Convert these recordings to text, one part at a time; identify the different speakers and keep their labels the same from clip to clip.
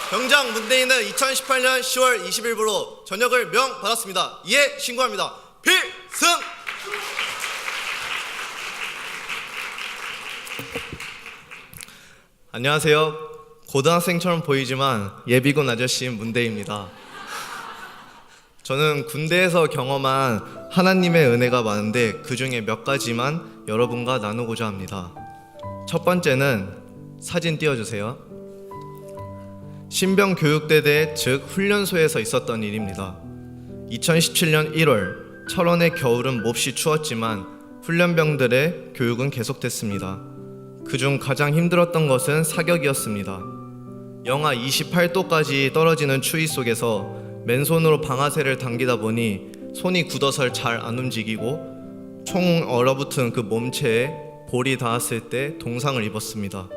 Speaker 1: 병장 문대인은 2018년 10월 20일부로 전역을 명받았습니다. 이에 신고합니다. 필승! 안녕하세요. 고등학생처럼 보이지만 예비군 아저씨인 문대인입니다. 저는 군대에서 경험한 하나님의 은혜가 많은데 그 중에 몇 가지만 여러분과 나누고자 합니다. 첫 번째는 사진 띄워주세요. 신병교육대대 즉 훈련소에서 있었던 일입니다. 2017년 1월 철원의 겨울은 몹시 추웠지만 훈련병들의 교육은 계속됐습니다. 그중 가장 힘들었던 것은 사격이었습니다. 영하 28도까지 떨어지는 추위 속에서 맨손으로 방아쇠를 당기다 보니 손이 굳어서 잘 안 움직이고 총 얼어붙은 그 몸체에 볼이 닿았을 때 동상을 입었습니다.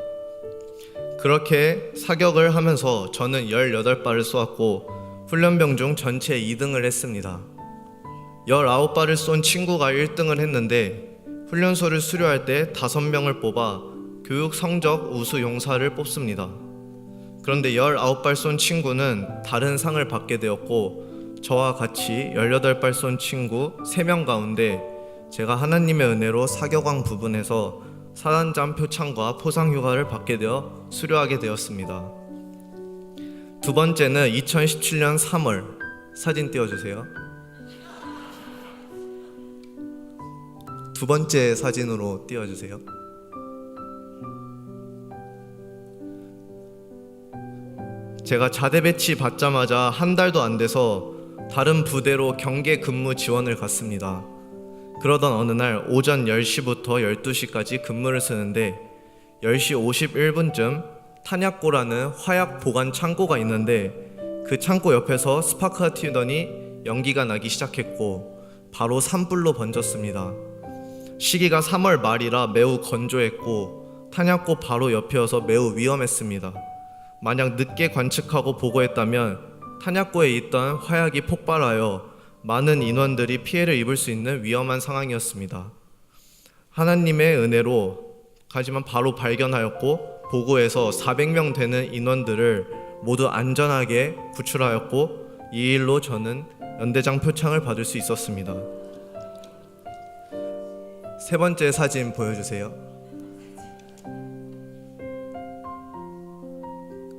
Speaker 1: 그렇게 사격을 하면서 저는 18발을 쏘았고 훈련병 중 전체 2등을 했습니다. 19발을 쏜 친구가 1등을 했는데 훈련소를 수료할 때 5명을 뽑아 교육 성적 우수 용사를 뽑습니다. 그런데 19발 쏜 친구는 다른 상을 받게 되었고 저와 같이 18발 쏜 친구 3명 가운데 제가 하나님의 은혜로 사격왕 부분에서 사단장 표창과 포상휴가를 받게 되어 수료하게 되었습니다. 두 번째는 2017년 3월 사진 띄워주세요. 두 번째 사진으로 띄워주세요. 제가 자대 배치 받자마자 한 달도 안 돼서 다른 부대로 경계 근무 지원을 갔습니다. 그러던 어느 날 오전 10시부터 12시까지 근무를 쓰는데 10시 51분쯤 탄약고라는 화약 보관 창고가 있는데 그 창고 옆에서 스파크가 튀더니 연기가 나기 시작했고 바로 산불로 번졌습니다. 시기가 3월 말이라 매우 건조했고 탄약고 바로 옆이어서 매우 위험했습니다. 만약 늦게 관측하고 보고했다면 탄약고에 있던 화약이 폭발하여 많은 인원들이 피해를 입을 수 있는 위험한 상황이었습니다. 하나님의 은혜로 하지만 바로 발견하였고 보고해서 400명 되는 인원들을 모두 안전하게 구출하였고 이 일로 저는 연대장 표창을 받을 수 있었습니다. 세 번째 사진 보여주세요.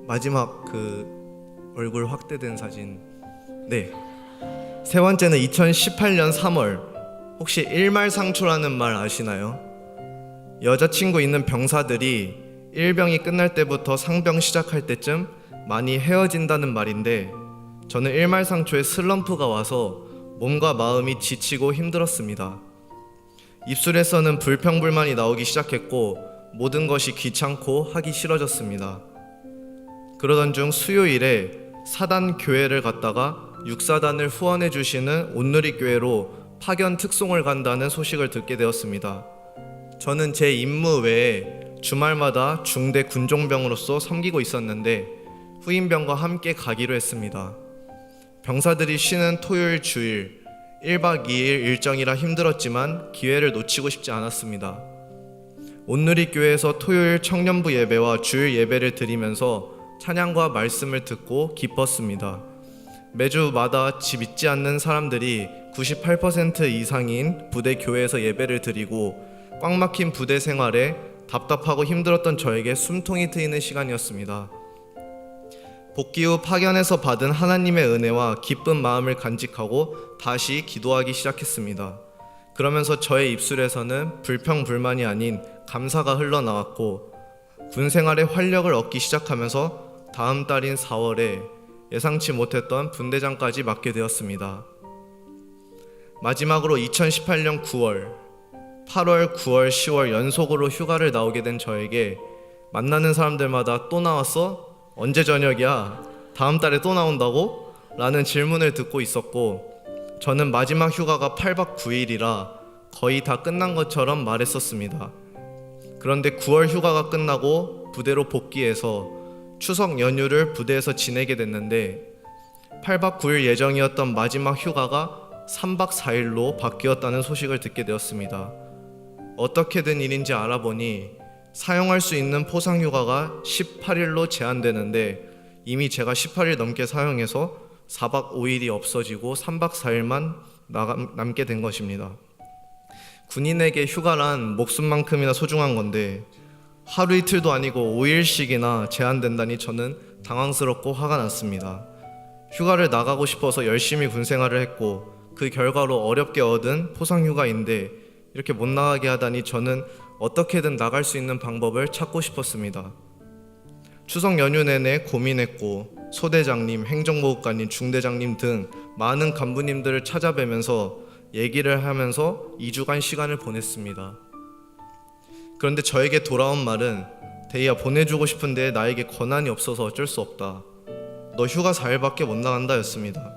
Speaker 1: 마지막 그 얼굴 확대된 사진. 네. 세 번째는 2018년 3월. 혹시 일말상초라는 말 아시나요? 여자친구 있는 병사들이 일병이 끝날 때부터 상병 시작할 때쯤 많이 헤어진다는 말인데 저는 일말상초에 슬럼프가 와서 몸과 마음이 지치고 힘들었습니다. 입술에서는 불평불만이 나오기 시작했고 모든 것이 귀찮고 하기 싫어졌습니다. 그러던 중 수요일에 사단 교회를 갔다가 6사단을 후원해 주시는 온누리교회로 파견 특송을 간다는 소식을 듣게 되었습니다. 저는 제 임무 외에 주말마다 중대 군종병으로서 섬기고 있었는데 후임병과 함께 가기로 했습니다. 병사들이 쉬는 토요일 주일 1박 2일 일정이라 힘들었지만 기회를 놓치고 싶지 않았습니다. 온누리교회에서 토요일 청년부 예배와 주일 예배를 드리면서 찬양과 말씀을 듣고 기뻤습니다. 매주마다 집 잊지 않는 사람들이 98% 이상인 부대 교회에서 예배를 드리고 꽉 막힌 부대 생활에 답답하고 힘들었던 저에게 숨통이 트이는 시간이었습니다. 복귀 후 파견에서 받은 하나님의 은혜와 기쁜 마음을 간직하고 다시 기도하기 시작했습니다. 그러면서 저의 입술에서는 불평불만이 아닌 감사가 흘러나왔고 군 생활에 활력을 얻기 시작하면서 다음 달인 4월에 예상치 못했던 분대장까지 맡게 되었습니다. 마지막으로 2018년 9월, 8월, 9월, 10월 연속으로 휴가를 나오게 된 저에게 만나는 사람들마다 또 나왔어? 언제 저녁이야? 다음 달에 또 나온다고? 라는 질문을 듣고 있었고 저는 마지막 휴가가 8박 9일이라 거의 다 끝난 것처럼 말했었습니다. 그런데 9월 휴가가 끝나고 부대로 복귀해서 추석 연휴를 부대에서 지내게 됐는데 8박 9일 예정이었던 마지막 휴가가 3박 4일로 바뀌었다는 소식을 듣게 되었습니다. 어떻게 된 일인지 알아보니 사용할 수 있는 포상휴가가 18일로 제한되는데 이미 제가 18일 넘게 사용해서 4박 5일이 없어지고 3박 4일만 남게 된 것입니다. 군인에게 휴가란 목숨만큼이나 소중한 건데 하루 이틀도 아니고 5일씩이나 제한된다니 저는 당황스럽고 화가 났습니다. 휴가를 나가고 싶어서 열심히 군생활을 했고 그 결과로 어렵게 얻은 포상휴가인데 이렇게 못 나가게 하다니 저는 어떻게든 나갈 수 있는 방법을 찾고 싶었습니다. 추석 연휴 내내 고민했고 소대장님, 행정보급관님, 중대장님 등 많은 간부님들을 찾아뵈면서 얘기를 하면서 2주간 시간을 보냈습니다. 그런데 저에게 돌아온 말은 데이야, 보내주고 싶은데 나에게 권한이 없어서 어쩔 수 없다. 너 휴가 4일밖에 못 나간다 였습니다.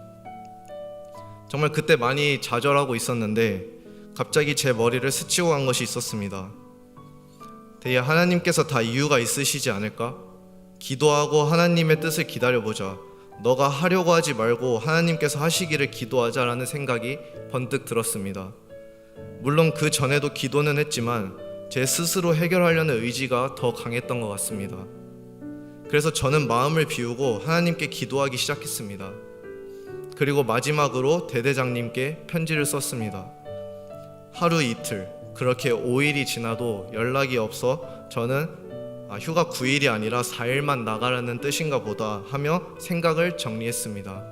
Speaker 1: 정말 그때 많이 좌절하고 있었는데 갑자기 제 머리를 스치고 간 것이 있었습니다. 데이야, 하나님께서 다 이유가 있으시지 않을까? 기도하고 하나님의 뜻을 기다려보자. 너가 하려고 하지 말고 하나님께서 하시기를 기도하자라는 생각이 번뜩 들었습니다. 물론 그 전에도 기도는 했지만 제 스스로 해결하려는 의지가 더 강했던 것 같습니다. 그래서 저는 마음을 비우고 하나님께 기도하기 시작했습니다. 그리고 마지막으로 대대장님께 편지를 썼습니다. 하루 이틀, 그렇게 5일이 지나도 연락이 없어 저는 휴가 9일이 아니라 4일만 나가라는 뜻인가 보다 하며 생각을 정리했습니다.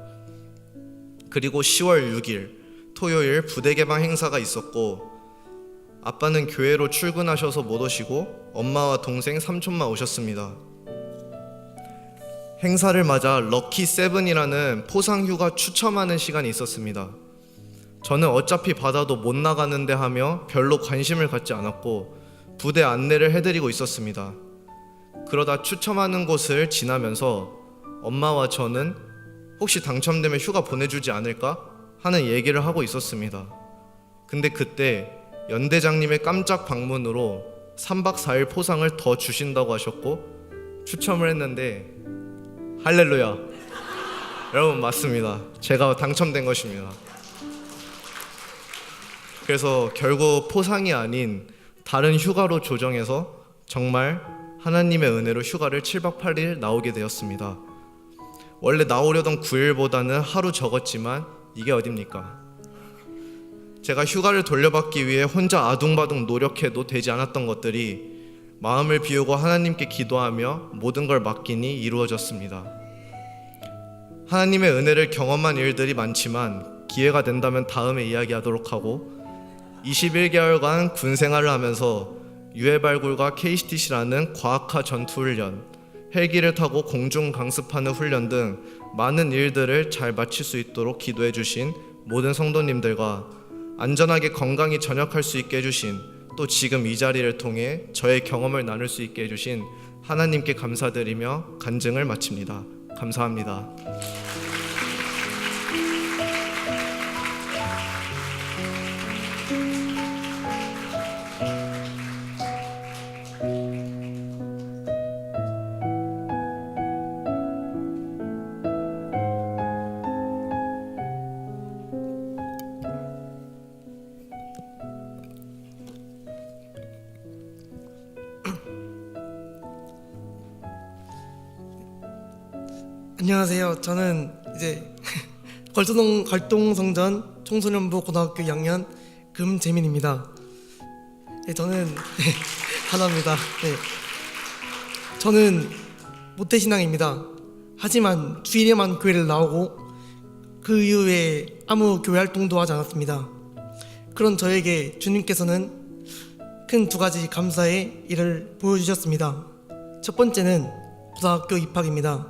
Speaker 1: 그리고 10월 6일 토요일 부대 개방 행사가 있었고 아빠는 교회로 출근하셔서 못 오시고 엄마와 동생, 삼촌만 오셨습니다. 행사를 맞아 럭키 세븐이라는 포상휴가 추첨하는 시간이 있었습니다. 저는 어차피 받아도 못 나가는데 하며 별로 관심을 갖지 않았고 부대 안내를 해드리고 있었습니다. 그러다 추첨하는 곳을 지나면서 엄마와 저는 혹시 당첨되면 휴가 보내주지 않을까 하는 얘기를 하고 있었습니다. 근데 그때 연대장님의 깜짝 방문으로 3박 4일 포상을 더 주신다고 하셨고 추첨을 했는데 할렐루야, 여러분 맞습니다. 제가 당첨된 것입니다. 그래서 결국 포상이 아닌 다른 휴가로 조정해서 정말 하나님의 은혜로 휴가를 7박 8일 나오게 되었습니다. 원래 나오려던 9일보다는 하루 적었지만 이게 어딥니까? 제가 휴가를 돌려받기 위해 혼자 아둥바둥 노력해도 되지 않았던 것들이 마음을 비우고 하나님께 기도하며 모든 걸 맡기니 이루어졌습니다. 하나님의 은혜를 경험한 일들이 많지만 기회가 된다면 다음에 이야기하도록 하고 21개월간 군생활을 하면서 유해발굴과 KCTC라는 과학화 전투훈련, 헬기를 타고 공중 강습하는 훈련 등 많은 일들을 잘 마칠 수 있도록 기도해 주신 모든 성도님들과 안전하게 건강히 전역할 수 있게 해주신 또 지금 이 자리를 통해 저의 경험을 나눌 수 있게 해주신 하나님께 감사드리며 간증을 마칩니다. 감사합니다.
Speaker 2: 안녕하세요. 저는 이제 걸동성전 청소년부 고등학교 2학년 금재민입니다. 네, 저는 하나입니다. 네. 저는 모태신앙입니다. 하지만 주일에만 교회를 나오고 그 이후에 아무 교회 활동도 하지 않았습니다. 그런 저에게 주님께서는 큰 두 가지 감사의 일을 보여주셨습니다. 첫 번째는 고등학교 입학입니다.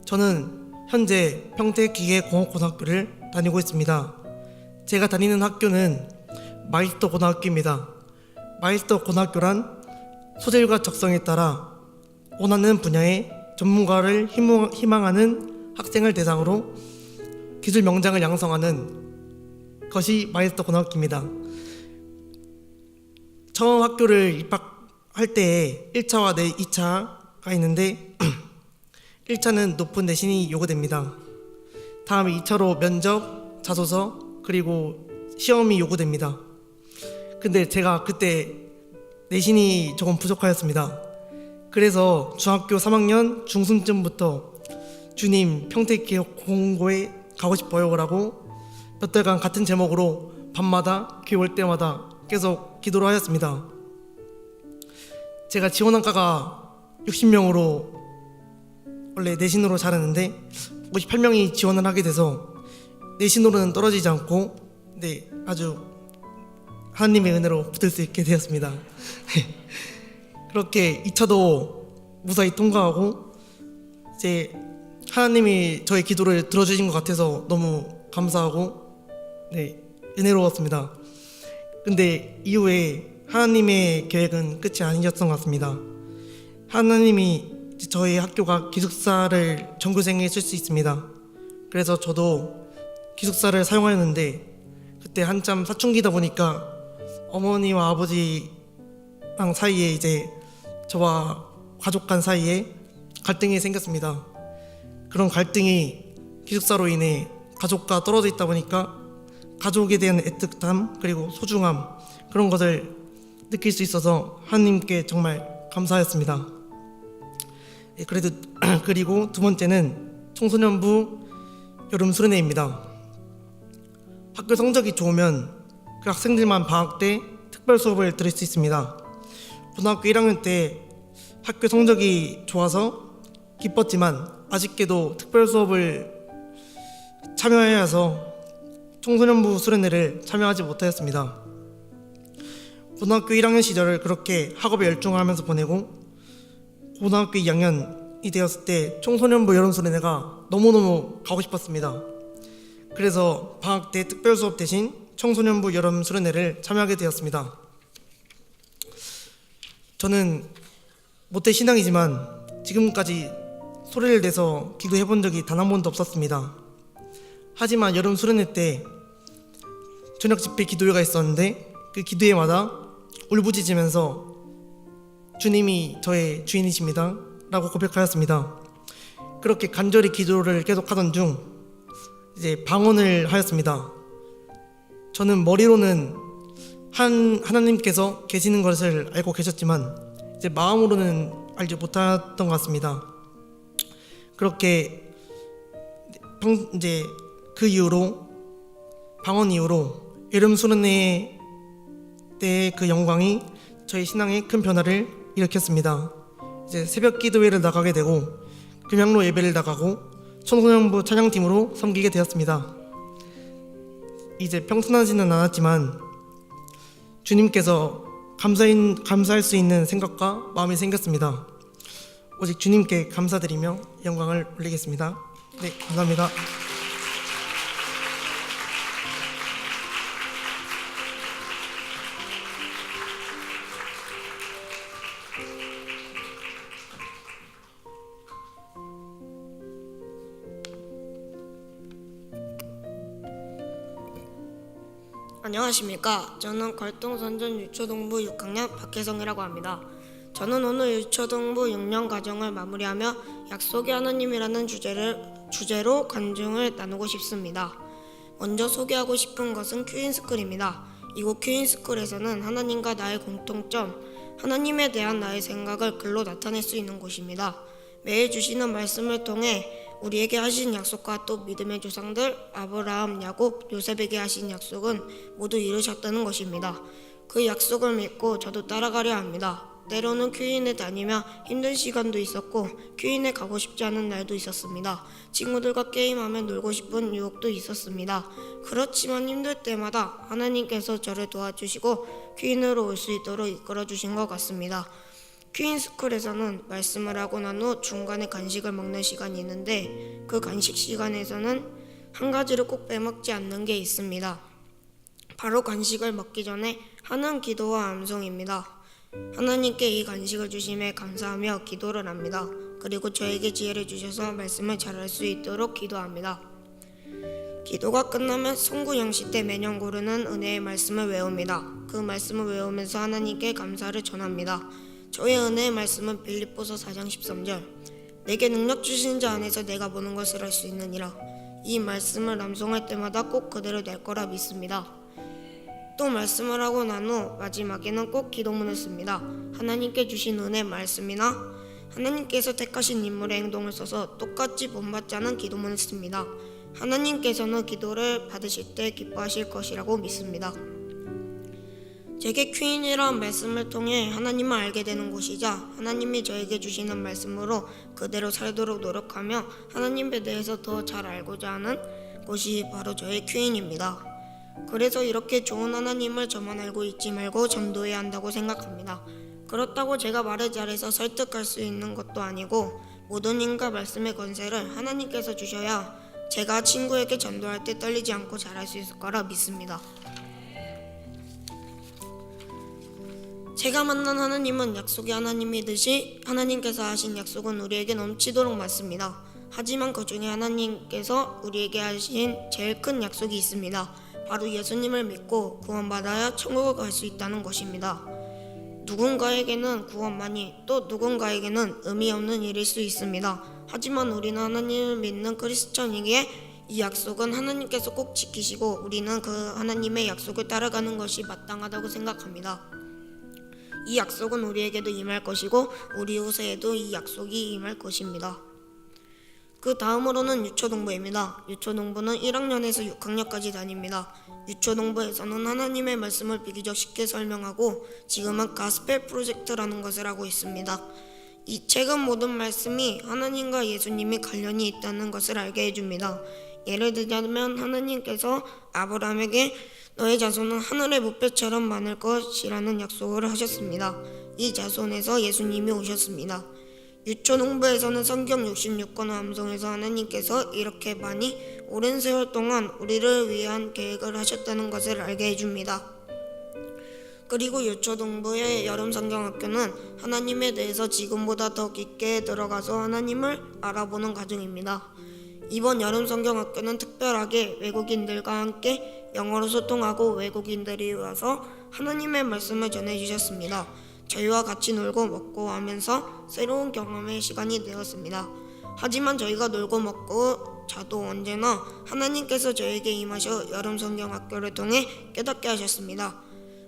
Speaker 2: 저는 현재 평택기계공업고등학교를 다니고 있습니다. 제가 다니는 학교는 마이스터 고등학교입니다. 마이스터 고등학교란 소질과 적성에 따라 원하는 분야의 전문가를 희망하는 학생을 대상으로 기술 명장을 양성하는 것이 마이스터 고등학교입니다. 처음 학교를 입학할 때에 1차와 2차가 있는데 1차는 높은 내신이 요구됩니다. 다음에 2차로 면접, 자소서, 그리고 시험이 요구됩니다. 근데 제가 그때 내신이 조금 부족하였습니다. 그래서 중학교 3학년 중순쯤부터 주님 평택기업 공고에 가고 싶어요라고 몇 달간 같은 제목으로 밤마다 교회 올 때마다 계속 기도를 하였습니다. 제가 지원한 과가 60명으로 원래 내신으로 잘했는데 58명이 지원을 하게 돼서 내신으로는 떨어지지 않고 아주 하나님의 은혜로 붙을 수 있게 되었습니다. 그렇게 2차도 무사히 통과하고 이제 하나님이 저의 기도를 들어주신 것 같아서 너무 감사하고 은혜로웠습니다. 근데 이후에 하나님의 계획은 끝이 아니었던 것 같습니다. 하나님이 저희 학교가 기숙사를 전교생에 쓸 수 있습니다. 그래서 저도 기숙사를 사용하였는데 그때 한참 사춘기다 보니까 어머니와 아버지랑 사이에 이제 저와 가족 간 사이에 갈등이 생겼습니다. 그런 갈등이 기숙사로 인해 가족과 떨어져 있다 보니까 가족에 대한 애틋함 그리고 소중함 그런 것을 느낄 수 있어서 하나님께 정말 감사했습니다. 그리고 두 번째는 청소년부 여름 수련회입니다. 학교 성적이 좋으면 그 학생들만 방학 때 특별 수업을 들을 수 있습니다. 고등학교 1학년 때 학교 성적이 좋아서 기뻤지만 아쉽게도 특별 수업을 참여해야 해서 청소년부 수련회를 참여하지 못하였습니다. 고등학교 1학년 시절을 그렇게 학업에 열중하면서 보내고 고등학교 2학년이 되었을 때 청소년부 여름 수련회가 너무너무 가고 싶었습니다. 그래서 방학 때 특별 수업 대신 청소년부 여름 수련회를 참여하게 되었습니다. 저는 모태 신앙이지만 지금까지 소리를 내서 기도해 본 적이 단 한 번도 없었습니다. 하지만 여름 수련회 때 저녁 집회 기도회가 있었는데 그 기도회마다 울부짖으면서 주님이 저의 주인이십니다 라고 고백하였습니다. 그렇게 간절히 기도를 계속하던 중 이제 방언을 하였습니다. 저는 머리로는 하나님께서 계시는 것을 알고 계셨지만 이제 마음으로는 알지 못했던 것 같습니다. 그렇게 이제 그 이후로 방언 이후로 여름 수련회 때의 그 영광이 저희 신앙에 큰 변화를 일으켰습니다. 이제 새벽 기도회를 나가게 되고 금양로 예배를 나가고 청소년부 찬양팀으로 섬기게 되었습니다. 이제 평탄하지는 않았지만 주님께서 감사할 수 있는 생각과 마음이 생겼습니다. 오직 주님께 감사드리며 영광을 올리겠습니다. 네, 감사합니다.
Speaker 3: 안녕하십니까. 저는 걸동선전 유초동부 6학년 박혜성이라고 합니다. 저는 오늘 유초동부 6년 과정을 마무리하며 약속의 하나님이라는 주제로 간증을 나누고 싶습니다. 먼저 소개하고 싶은 것은 큐인스쿨입니다. 이곳 큐인스쿨에서는 하나님과 나의 공통점, 하나님에 대한 나의 생각을 글로 나타낼 수 있는 곳입니다. 매일 주시는 말씀을 통해 우리에게 하신 약속과 또 믿음의 조상들 아브라함, 야곱, 요셉에게 하신 약속은 모두 이루셨다는 것입니다. 그 약속을 믿고 저도 따라가려 합니다. 때로는 큐인에 다니며 힘든 시간도 있었고 큐인에 가고 싶지 않은 날도 있었습니다. 친구들과 게임하며 놀고 싶은 유혹도 있었습니다. 그렇지만 힘들 때마다 하나님께서 저를 도와주시고 큐인으로 올 수 있도록 이끌어주신 것 같습니다. 큐인스쿨에서는 말씀을 하고 난 후 중간에 간식을 먹는 시간이 있는데 그 간식 시간에서는 한 가지를 꼭 빼먹지 않는 게 있습니다. 바로 간식을 먹기 전에 하는 기도와 암송입니다. 하나님께 이 간식을 주심에 감사하며 기도를 합니다. 그리고 저에게 지혜를 주셔서 말씀을 잘할 수 있도록 기도합니다. 기도가 끝나면 송구영시 때 매년 고르는 은혜의 말씀을 외웁니다. 그 말씀을 외우면서 하나님께 감사를 전합니다. 저의 은혜의 말씀은 빌립보서 4장 13절 내게 능력 주신 자 안에서 내가 보는 것을 할 수 있느니라. 이 말씀을 암송할 때마다 꼭 그대로 될 거라 믿습니다. 또 말씀을 하고 난 후 마지막에는 꼭 기도문을 씁니다. 하나님께 주신 은혜의 말씀이나 하나님께서 택하신 인물의 행동을 써서 똑같이 본받자는 기도문을 했습니다. 하나님께서는 기도를 받으실 때 기뻐하실 것이라고 믿습니다. 제게 퀸이라는 말씀을 통해 하나님을 알게 되는 곳이자 하나님이 저에게 주시는 말씀으로 그대로 살도록 노력하며 하나님에 대해서 더 잘 알고자 하는 곳이 바로 저의 퀸입니다. 그래서 이렇게 좋은 하나님을 저만 알고 있지 말고 전도해야 한다고 생각합니다. 그렇다고 제가 말을 잘해서 설득할 수 있는 것도 아니고 모든 힘과 말씀의 권세를 하나님께서 주셔야 제가 친구에게 전도할 때 떨리지 않고 잘할 수 있을 거라 믿습니다. 제가 만난 하나님은 약속의 하나님이듯이 하나님께서 하신 약속은 우리에게 넘치도록 많습니다. 하지만 그 중에 하나님께서 우리에게 하신 제일 큰 약속이 있습니다. 바로 예수님을 믿고 구원받아야 천국을 갈 수 있다는 것입니다. 누군가에게는 구원만이 또 누군가에게는 의미 없는 일일 수 있습니다. 하지만 우리는 하나님을 믿는 크리스천이기에 이 약속은 하나님께서 꼭 지키시고 우리는 그 하나님의 약속을 따라가는 것이 마땅하다고 생각합니다. 이 약속은 우리에게도 임할 것이고 우리 후세에도 이 약속이 임할 것입니다. 그 다음으로는 유초동부입니다. 유초동부는 1학년에서 6학년까지 다닙니다. 유초동부에서는 하나님의 말씀을 비교적 쉽게 설명하고 지금은 가스펠 프로젝트라는 것을 하고 있습니다. 이 책은 모든 말씀이 하나님과 예수님이 관련이 있다는 것을 알게 해줍니다. 예를 들자면 하나님께서 아브라함에게 너의 자손은 하늘의 무뼈처럼 많을 것이라는 약속을 하셨습니다. 이 자손에서 예수님이 오셨습니다. 유초농부에서는 성경 66권을 암송해서 하나님께서 이렇게 많이 오랜 세월 동안 우리를 위한 계획을 하셨다는 것을 알게 해줍니다. 그리고 유초동부의 여름성경학교는 하나님에 대해서 지금보다 더 깊게 들어가서 하나님을 알아보는 과정입니다. 이번 여름성경학교는 특별하게 외국인들과 함께 영어로 소통하고 외국인들이 와서 하나님의 말씀을 전해주셨습니다. 저희와 같이 놀고 먹고 하면서 새로운 경험의 시간이 되었습니다. 하지만 저희가 놀고 먹고 자도 언제나 하나님께서 저에게 임하셔 여름성경학교를 통해 깨닫게 하셨습니다.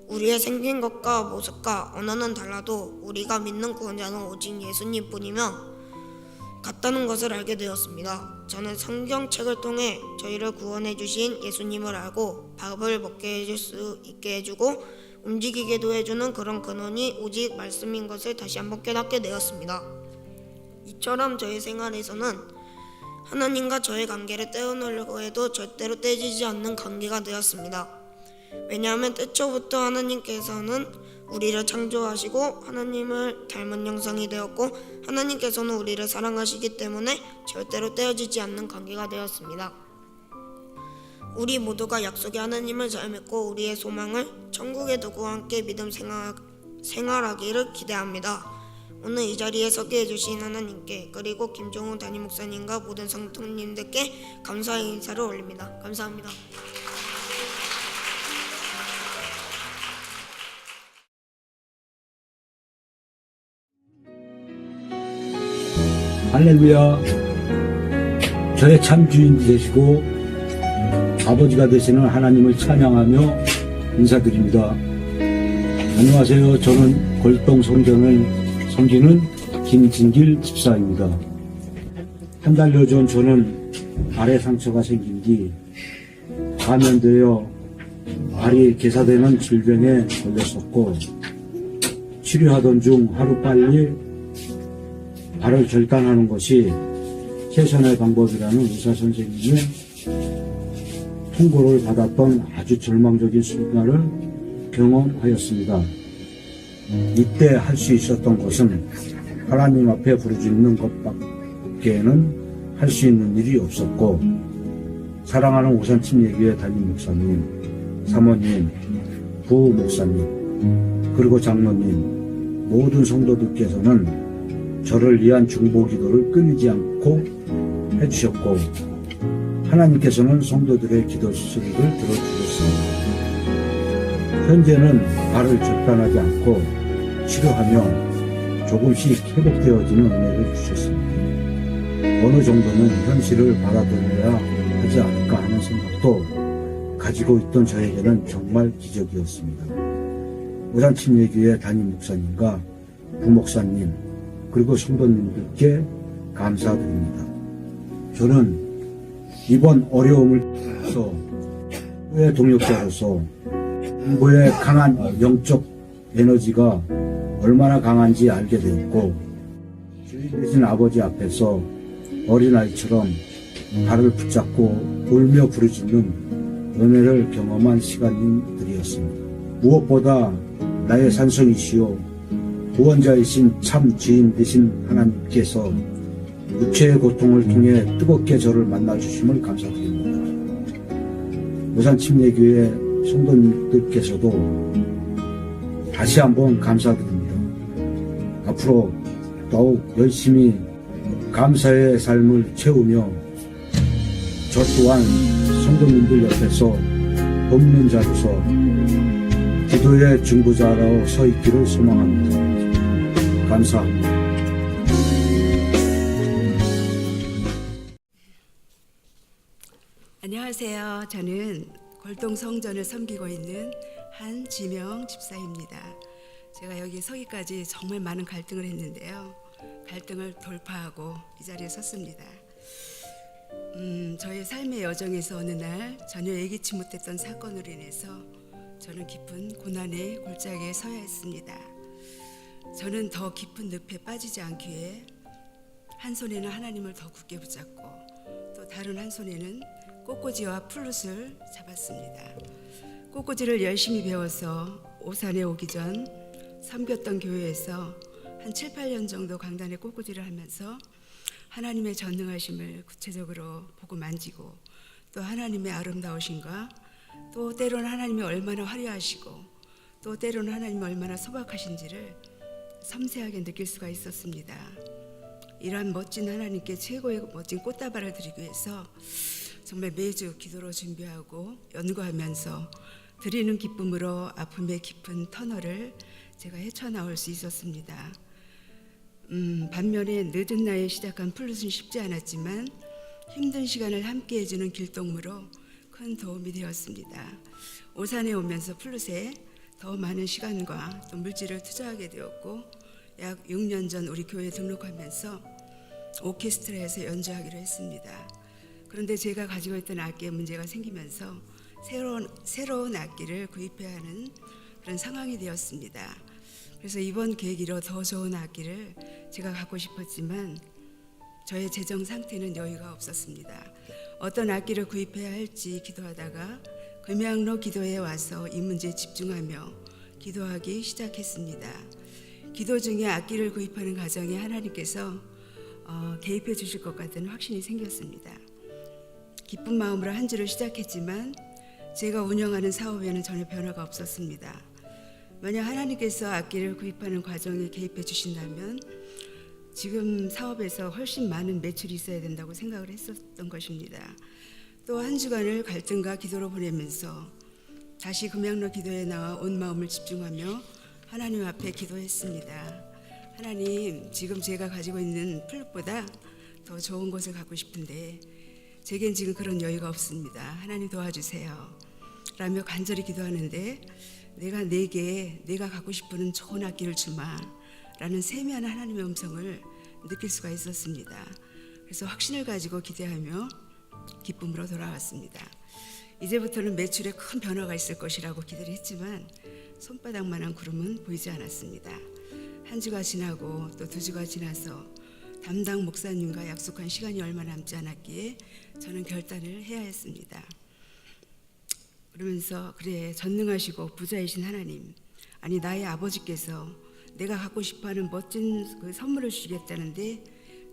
Speaker 3: 우리의 생긴 것과 모습과 언어는 달라도 우리가 믿는 구원자는 오직 예수님뿐이며 같다는 것을 알게 되었습니다. 저는 성경책을 통해 저희를 구원해 주신 예수님을 알고 밥을 먹게 해줄 수 있게 해주고 움직이게도 해주는 그런 근원이 오직 말씀인 것을 다시 한번 깨닫게 되었습니다. 이처럼 저의 생활에서는 하나님과 저의 관계를 떼어놓으려고 해도 절대로 떼지지 않는 관계가 되었습니다. 왜냐하면 때초부터 하나님께서는 우리를 창조하시고 하나님을 닮은 형상이 되었고 하나님께서는 우리를 사랑하시기 때문에 절대로 떼어지지 않는 관계가 되었습니다. 우리 모두가 약속의 하나님을 잘 믿고 우리의 소망을 천국에 두고 함께 믿음 생활하기를 기대합니다. 오늘 이 자리에 서게 해주신 하나님께 그리고 김종훈 담임 목사님과 모든 성도님들께 감사의 인사를 올립니다. 감사합니다.
Speaker 4: 할렐루야. 저의 참 주인 되시고 아버지가 되시는 하나님을 찬양하며 인사드립니다. 안녕하세요. 저는 골동 성전을 섬기는 김진길 집사입니다. 한 달여 전 저는 알에 상처가 생긴 뒤 감염되어 알이 개사되는 질병에 걸렸었고 치료하던 중 하루빨리 알을 절단하는 것이 최선의 방법이라는 의사 선생님의 통보를 받았던 아주 절망적인 순간을 경험하였습니다. 이때 할 수 있었던 것은 하나님 앞에 부르짖는 것밖에는 할 수 있는 일이 없었고 사랑하는 오산침례교회 담임 목사님, 사모님, 부목사님, 그리고 장로님 모든 성도들께서는 저를 위한 중보기도를 끊이지 않고 해주셨고 하나님께서는 성도들의 기도 소리를 들어주셨습니다. 현재는 알을 절단하지 않고 치료하며 조금씩 회복되어지는 은혜를 주셨습니다. 어느 정도는 현실을 받아들여야 하지 않을까 하는 생각도 가지고 있던 저에게는 정말 기적이었습니다. 오산침례교회 담임 목사님과 부목사님 그리고 성도님들께 감사드립니다. 저는 이번 어려움을 통해서 교회 동역자로서 공부의 강한 영적 에너지가 얼마나 강한지 알게 되었고, 주인 되신 아버지 앞에서 어린아이처럼 발을 붙잡고 울며 부르짖는 은혜를 경험한 시간들이었습니다. 무엇보다 나의 산성이시오 구원자이신 참 주인 되신 하나님께서 육체의 고통을 통해 뜨겁게 저를 만나주심을 감사드립니다. 무산침례교회 성도님들께서도 다시 한번 감사드립니다. 앞으로 더욱 열심히 감사의 삶을 채우며 저 또한 성도님들 옆에서 돕는 자로서 기도의 중보자로 서 있기를 소망합니다. 감사합니다.
Speaker 5: 안녕하세요. 저는 골동 성전을 섬기고 있는 한지명 집사입니다. 제가 여기 서기까지 정말 많은 갈등을 했는데요. 갈등을 돌파하고 이 자리에 섰습니다. 저의 삶의 여정에서 어느 날 전혀 예기치 못했던 사건으로 인해서 저는 깊은 고난의 골짜기에 서야 했습니다. 저는 더 깊은 늪에 빠지지 않기 위해 한 손에는 하나님을 더 굳게 붙잡고 또 다른 한 손에는 꽃꽂이와 플룻을 잡았습니다. 꽃꽂이를 열심히 배워서 오산에 오기 전 섬겼던 교회에서 한 7, 8년 정도 강단에 꽃꽂이를 하면서 하나님의 전능하심을 구체적으로 보고 만지고 또 하나님의 아름다우심과 또 때로는 하나님이 얼마나 화려하시고 또 때로는 하나님이 얼마나 소박하신지를 섬세하게 느낄 수가 있었습니다. 이러한 멋진 하나님께 최고의 멋진 꽃다발을 드리기 위해서 정말 매주 기도로 준비하고 연구하면서 드리는 기쁨으로 아픔의 깊은 터널을 제가 헤쳐나올 수 있었습니다. 반면에 늦은 나이에 시작한 플룻은 쉽지 않았지만 힘든 시간을 함께 해주는 길동무로 큰 도움이 되었습니다. 오산에 오면서 플룻에 더 많은 시간과 또 물질을 투자하게 되었고 약 6년 전 우리 교회에 등록하면서 오케스트라에서 연주하기로 했습니다. 그런데 제가 가지고 있던 악기에 문제가 생기면서 새로운 악기를 구입해야 하는 그런 상황이 되었습니다. 그래서 이번 계기로 더 좋은 악기를 제가 갖고 싶었지만 저의 재정 상태는 여유가 없었습니다. 어떤 악기를 구입해야 할지 기도하다가 금양로 기도에 와서 이 문제에 집중하며 기도하기 시작했습니다. 기도 중에 악기를 구입하는 과정에 하나님께서 개입해 주실 것 같은 확신이 생겼습니다. 기쁜 마음으로 한 주를 시작했지만 제가 운영하는 사업에는 전혀 변화가 없었습니다. 만약 하나님께서 악기를 구입하는 과정에 개입해 주신다면 지금 사업에서 훨씬 많은 매출이 있어야 된다고 생각을 했었던 것입니다. 또 한 주간을 갈등과 기도로 보내면서 다시 금양로 기도에 나와 온 마음을 집중하며 하나님 앞에 기도했습니다. 하나님, 지금 제가 가지고 있는 플룻보다 더 좋은 것을 갖고 싶은데 제겐 지금 그런 여유가 없습니다. 하나님 도와주세요. 라며 간절히 기도하는데 내가 갖고 싶은 좋은 악기를 주마 라는 세미한 하나님의 음성을 느낄 수가 있었습니다. 그래서 확신을 가지고 기대하며 기쁨으로 돌아왔습니다. 이제부터는 매출에 큰 변화가 있을 것이라고 기대를 했지만 손바닥만한 구름은 보이지 않았습니다. 한 주가 지나고 또 두 주가 지나서 담당 목사님과 약속한 시간이 얼마 남지 않았기에 저는 결단을 해야 했습니다. 그러면서 그래, 전능하시고 부자이신 하나님, 아니 나의 아버지께서 내가 갖고 싶어하는 멋진 그 선물을 주시겠다는데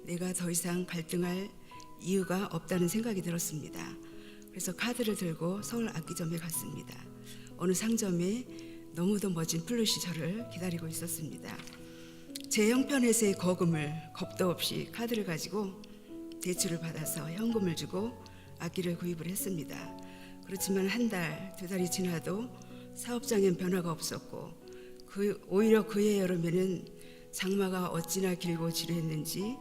Speaker 5: 내가 더 이상 갈등할 이유가 없다는 생각이 들었습니다. 그래서 카드를 들고 서울 악기점에 갔습니다. 어느 상점에 너무도 멋진 플룻이 저를 기다리고 있었습니다. 제 형편에서의 거금을 겁도 없이 카드를 가지고 대출을 받아서 현금을 주고 악기를 구입을 했습니다. 그렇지만 한 달, 두 달이 지나도 사업장엔 변화가 없었고 오히려 그해 여름에는 장마가 어찌나 길고 지루했는지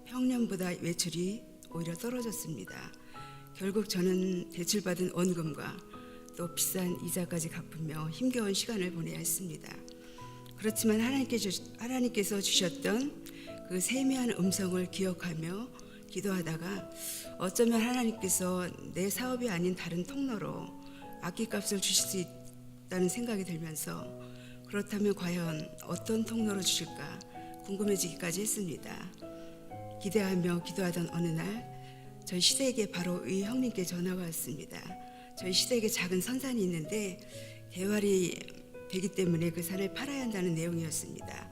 Speaker 5: 평년보다 매출이 오히려 떨어졌습니다. 결국 저는 대출받은 원금과 또 비싼 이자까지 갚으며 힘겨운 시간을 보내야 했습니다. 그렇지만 하나님께서 주셨던 그 세미한 음성을 기억하며 기도하다가 어쩌면 하나님께서 내 사업이 아닌 다른 통로로 악기값을 주실 수 있다는 생각이 들면서 그렇다면 과연 어떤 통로로 주실까 궁금해지기까지 했습니다. 기대하며 기도하던 어느 날 저희 시댁에 바로 이 형님께 전화가 왔습니다. 저희 시댁에 작은 선산이 있는데 개활이 되기 때문에 그 산을 팔아야 한다는 내용이었습니다.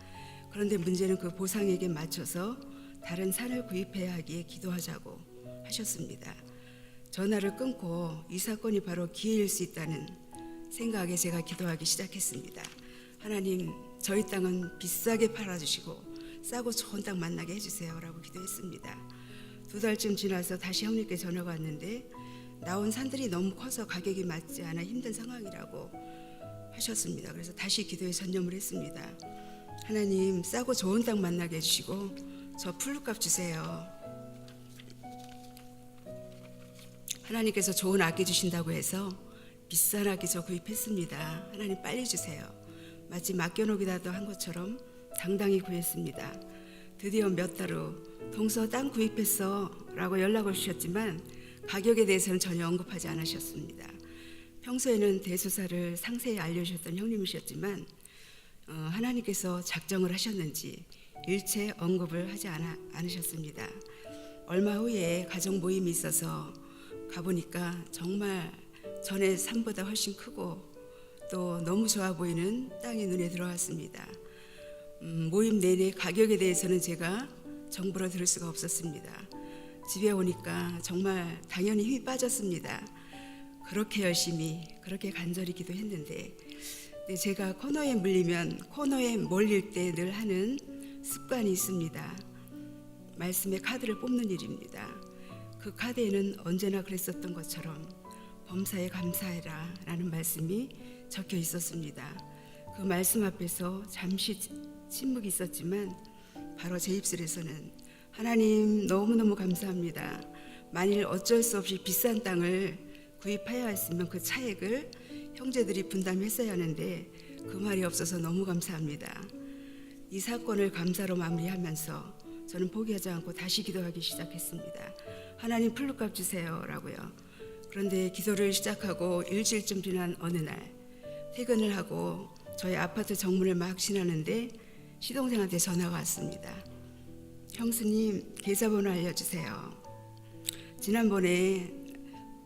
Speaker 5: 그런데 문제는 그 보상액에 맞춰서 다른 산을 구입해야 하기에 기도하자고 하셨습니다. 전화를 끊고 이 사건이 바로 기회일 수 있다는 생각에 제가 기도하기 시작했습니다. 하나님, 저희 땅은 비싸게 팔아주시고 싸고 좋은 땅 만나게 해주세요 라고 기도했습니다. 2달쯤 지나서 다시 형님께 전화가 왔는데 나온 산들이 너무 커서 가격이 맞지 않아 힘든 상황이라고 하셨습니다. 그래서 다시 기도에 전념을 했습니다. 하나님, 싸고 좋은 땅 만나게 해주시고 저 풀루값 주세요. 하나님께서 좋은 악기 주신다고 해서 비싼 악기 저 구입했습니다. 하나님 빨리 주세요. 마치 맡겨놓기라도 한 것처럼 당당히 구했습니다. 드디어 몇 달 후 동서 땅 구입했어 라고 연락을 주셨지만 가격에 대해서는 전혀 언급하지 않으셨습니다. 평소에는 대소사를 상세히 알려주셨던 형님이셨지만 하나님께서 작정을 하셨는지 일체 언급을 하지 않으셨습니다. 얼마 후에 가족 모임이 있어서 가보니까 정말 전에 산보다 훨씬 크고 또 너무 좋아 보이는 땅이 눈에 들어왔습니다. 모임 내내 가격에 대해서는 제가 정보를 들을 수가 없었습니다. 집에 오니까 정말 당연히 힘이 빠졌습니다. 그렇게 열심히 그렇게 간절히 기도했는데 제가 코너에 물리면 코너에 몰릴 때 늘 하는 습관이 있습니다. 말씀의 카드를 뽑는 일입니다. 그 카드에는 언제나 그랬었던 것처럼 범사에 감사해라 라는 말씀이 적혀 있었습니다. 그 말씀 앞에서 잠시 침묵이 있었지만 바로 제 입술에서는 하나님 너무너무 감사합니다. 만일 어쩔 수 없이 비싼 땅을 구입해야 했으면 그 차액을 형제들이 분담했어야 하는데 그 말이 없어서 너무 감사합니다. 이 사건을 감사로 마무리하면서 저는 포기하지 않고 다시 기도하기 시작했습니다. 하나님 풀루값 주세요 라고요. 그런데 기도를 시작하고 일주일쯤 지난 어느 날 퇴근을 하고 저희 아파트 정문을 막 지나는데 시동생한테 전화가 왔습니다. 형수님, 계좌번호 알려주세요. 지난번에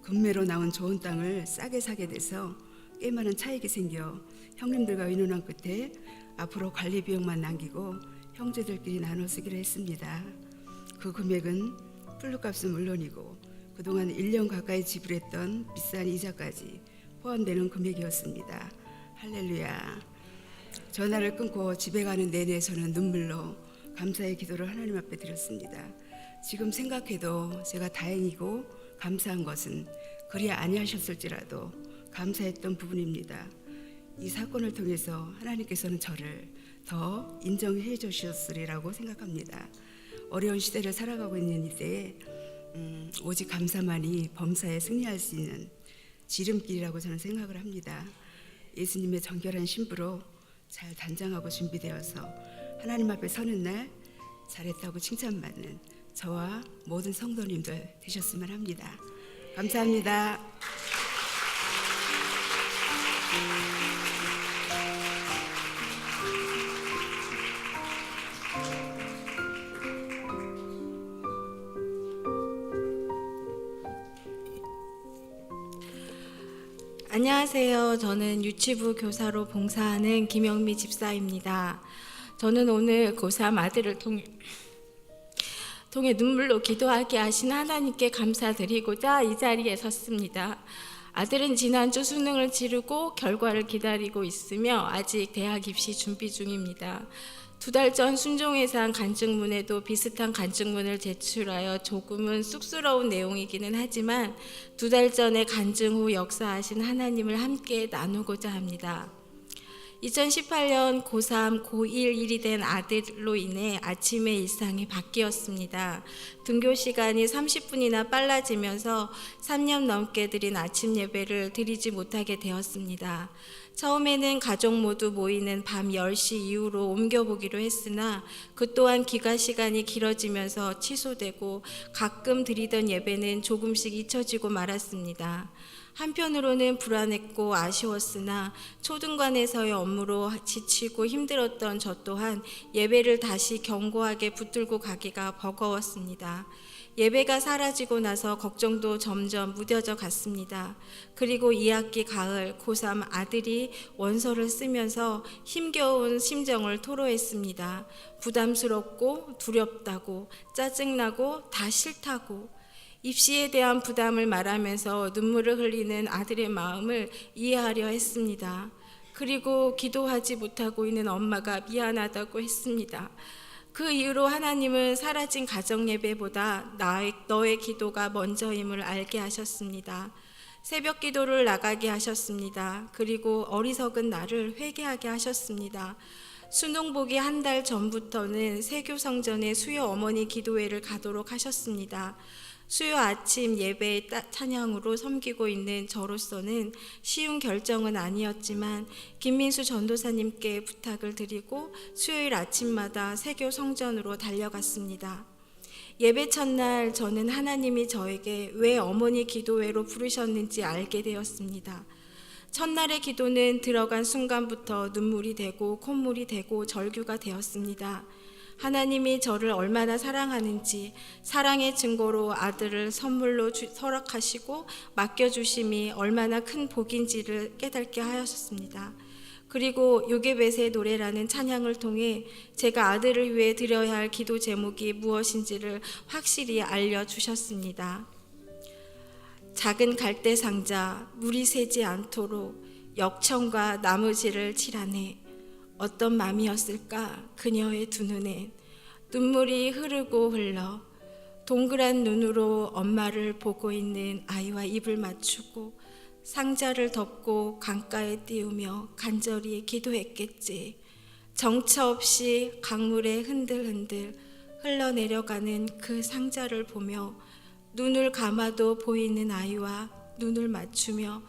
Speaker 5: 금매로 나온 좋은 땅을 싸게 사게 돼서 꽤 많은 차익이 생겨 형님들과 의논한 끝에 앞으로 관리 비용만 남기고 형제들끼리 나눠 쓰기로 했습니다. 그 금액은 풀루값은 물론이고 그동안 1년 가까이 지불했던 비싼 이자까지 포함되는 금액이었습니다. 할렐루야. 전화를 끊고 집에 가는 내내 저는 눈물로 감사의 기도를 하나님 앞에 드렸습니다. 지금 생각해도 제가 다행이고 감사한 것은 그리 아니하셨을지라도 감사했던 부분입니다. 이 사건을 통해서 하나님께서는 저를 더 인정해 주셨으리라고 생각합니다. 어려운 시대를 살아가고 있는 이때에 오직 감사만이 범사에 승리할 수 있는 지름길이라고 저는 생각을 합니다. 예수님의 정결한 신부로 잘 단장하고 준비되어서 하나님 앞에 서는 날 잘했다고 칭찬받는 저와 모든 성도님들 되셨으면 합니다. 감사합니다.
Speaker 6: 안녕하세요. 저는 유치부 교사로 봉사하는 김영미 집사입니다. 저는 오늘 고3 아들을 통해 눈물로 기도하게 하신 하나님께 감사드리고자 이 자리에 섰습니다. 아들은 지난주 수능을 치르고 결과를 기다리고 있으며 아직 대학 입시 준비 중입니다. 2달 전 순종회상 간증문에도 비슷한 간증문을 제출하여 조금은 쑥스러운 내용이기는 하지만 2달 전에 간증 후 역사하신 하나님을 함께 나누고자 합니다. 2018년 고3, 고1 일이 된 아들로 인해 아침의 일상이 바뀌었습니다. 등교 시간이 30분이나 빨라지면서 3년 넘게 드린 아침 예배를 드리지 못하게 되었습니다. 처음에는 가족 모두 모이는 밤 10시 이후로 옮겨보기로 했으나 그 또한 귀가 시간이 길어지면서 취소되고 가끔 드리던 예배는 조금씩 잊혀지고 말았습니다. 한편으로는 불안했고 아쉬웠으나 초등관에서의 업무로 지치고 힘들었던 저 또한 예배를 다시 견고하게 붙들고 가기가 버거웠습니다. 예배가 사라지고 나서 걱정도 점점 무뎌져 갔습니다. 그리고 2학기 가을 고3 아들이 원서를 쓰면서 힘겨운 심정을 토로했습니다. 부담스럽고 두렵다고, 짜증나고 다 싫다고, 입시에 대한 부담을 말하면서 눈물을 흘리는 아들의 마음을 이해하려 했습니다. 그리고 기도하지 못하고 있는 엄마가 미안하다고 했습니다. 그 이후로 하나님은 사라진 가정 예배보다 너의 기도가 먼저임을 알게 하셨습니다. 새벽 기도를 나가게 하셨습니다. 그리고 어리석은 나를 회개하게 하셨습니다. 수능 보기 한 달 전부터는 세교 성전의 수요 어머니 기도회를 가도록 하셨습니다. 수요 아침 예배의 찬양으로 섬기고 있는 저로서는 쉬운 결정은 아니었지만 김민수 전도사님께 부탁을 드리고 수요일 아침마다 세교 성전으로 달려갔습니다. 예배 첫날 저는 하나님이 저에게 왜 어머니 기도회로 부르셨는지 알게 되었습니다. 첫날의 기도는 들어간 순간부터 눈물이 되고 콧물이 되고 절규가 되었습니다. 하나님이 저를 얼마나 사랑하는지, 사랑의 증거로 아들을 선물로 허락하시고 맡겨주심이 얼마나 큰 복인지를 깨닫게 하셨습니다. 그리고 요게벳의 노래라는 찬양을 통해 제가 아들을 위해 드려야 할 기도 제목이 무엇인지를 확실히 알려주셨습니다. 작은 갈대 상자, 물이 새지 않도록 역청과 나무지를 칠하네. 어떤 맘이었을까 그녀의 두 눈엔 눈물이 흐르고 흘러 동그란 눈으로 엄마를 보고 있는 아이와 입을 맞추고 상자를 덮고 강가에 띄우며 간절히 기도했겠지. 정처 없이 강물에 흔들흔들 흘러내려가는 그 상자를 보며 눈을 감아도 보이는 아이와 눈을 맞추며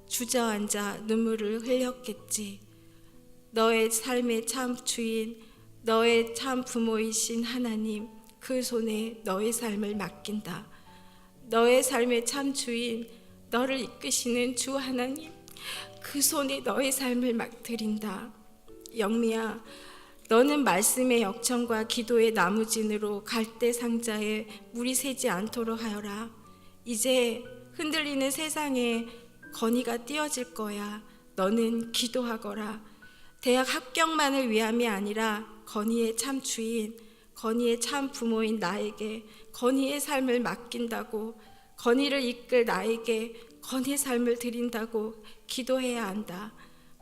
Speaker 6: 주저앉아 눈물을 흘렸겠지. 너의 삶의 참 주인, 너의 참 부모이신 하나님, 그 손에 너의 삶을 맡긴다. 너의 삶의 참 주인, 너를 이끄시는 주 하나님, 그 손에 너의 삶을 맡드린다. 영미야, 너는 말씀의 역청과 기도의 나무진으로 갈대 상자에 물이 새지 않도록 하여라. 이제 흔들리는 세상에 건의가 띄어질 거야. 너는 기도하거라. 대학 합격만을 위함이 아니라 건의의 참 주인, 건의의 참 부모인 나에게 건의의 삶을 맡긴다고, 건의를 이끌 나에게 건의의 삶을 드린다고 기도해야 한다.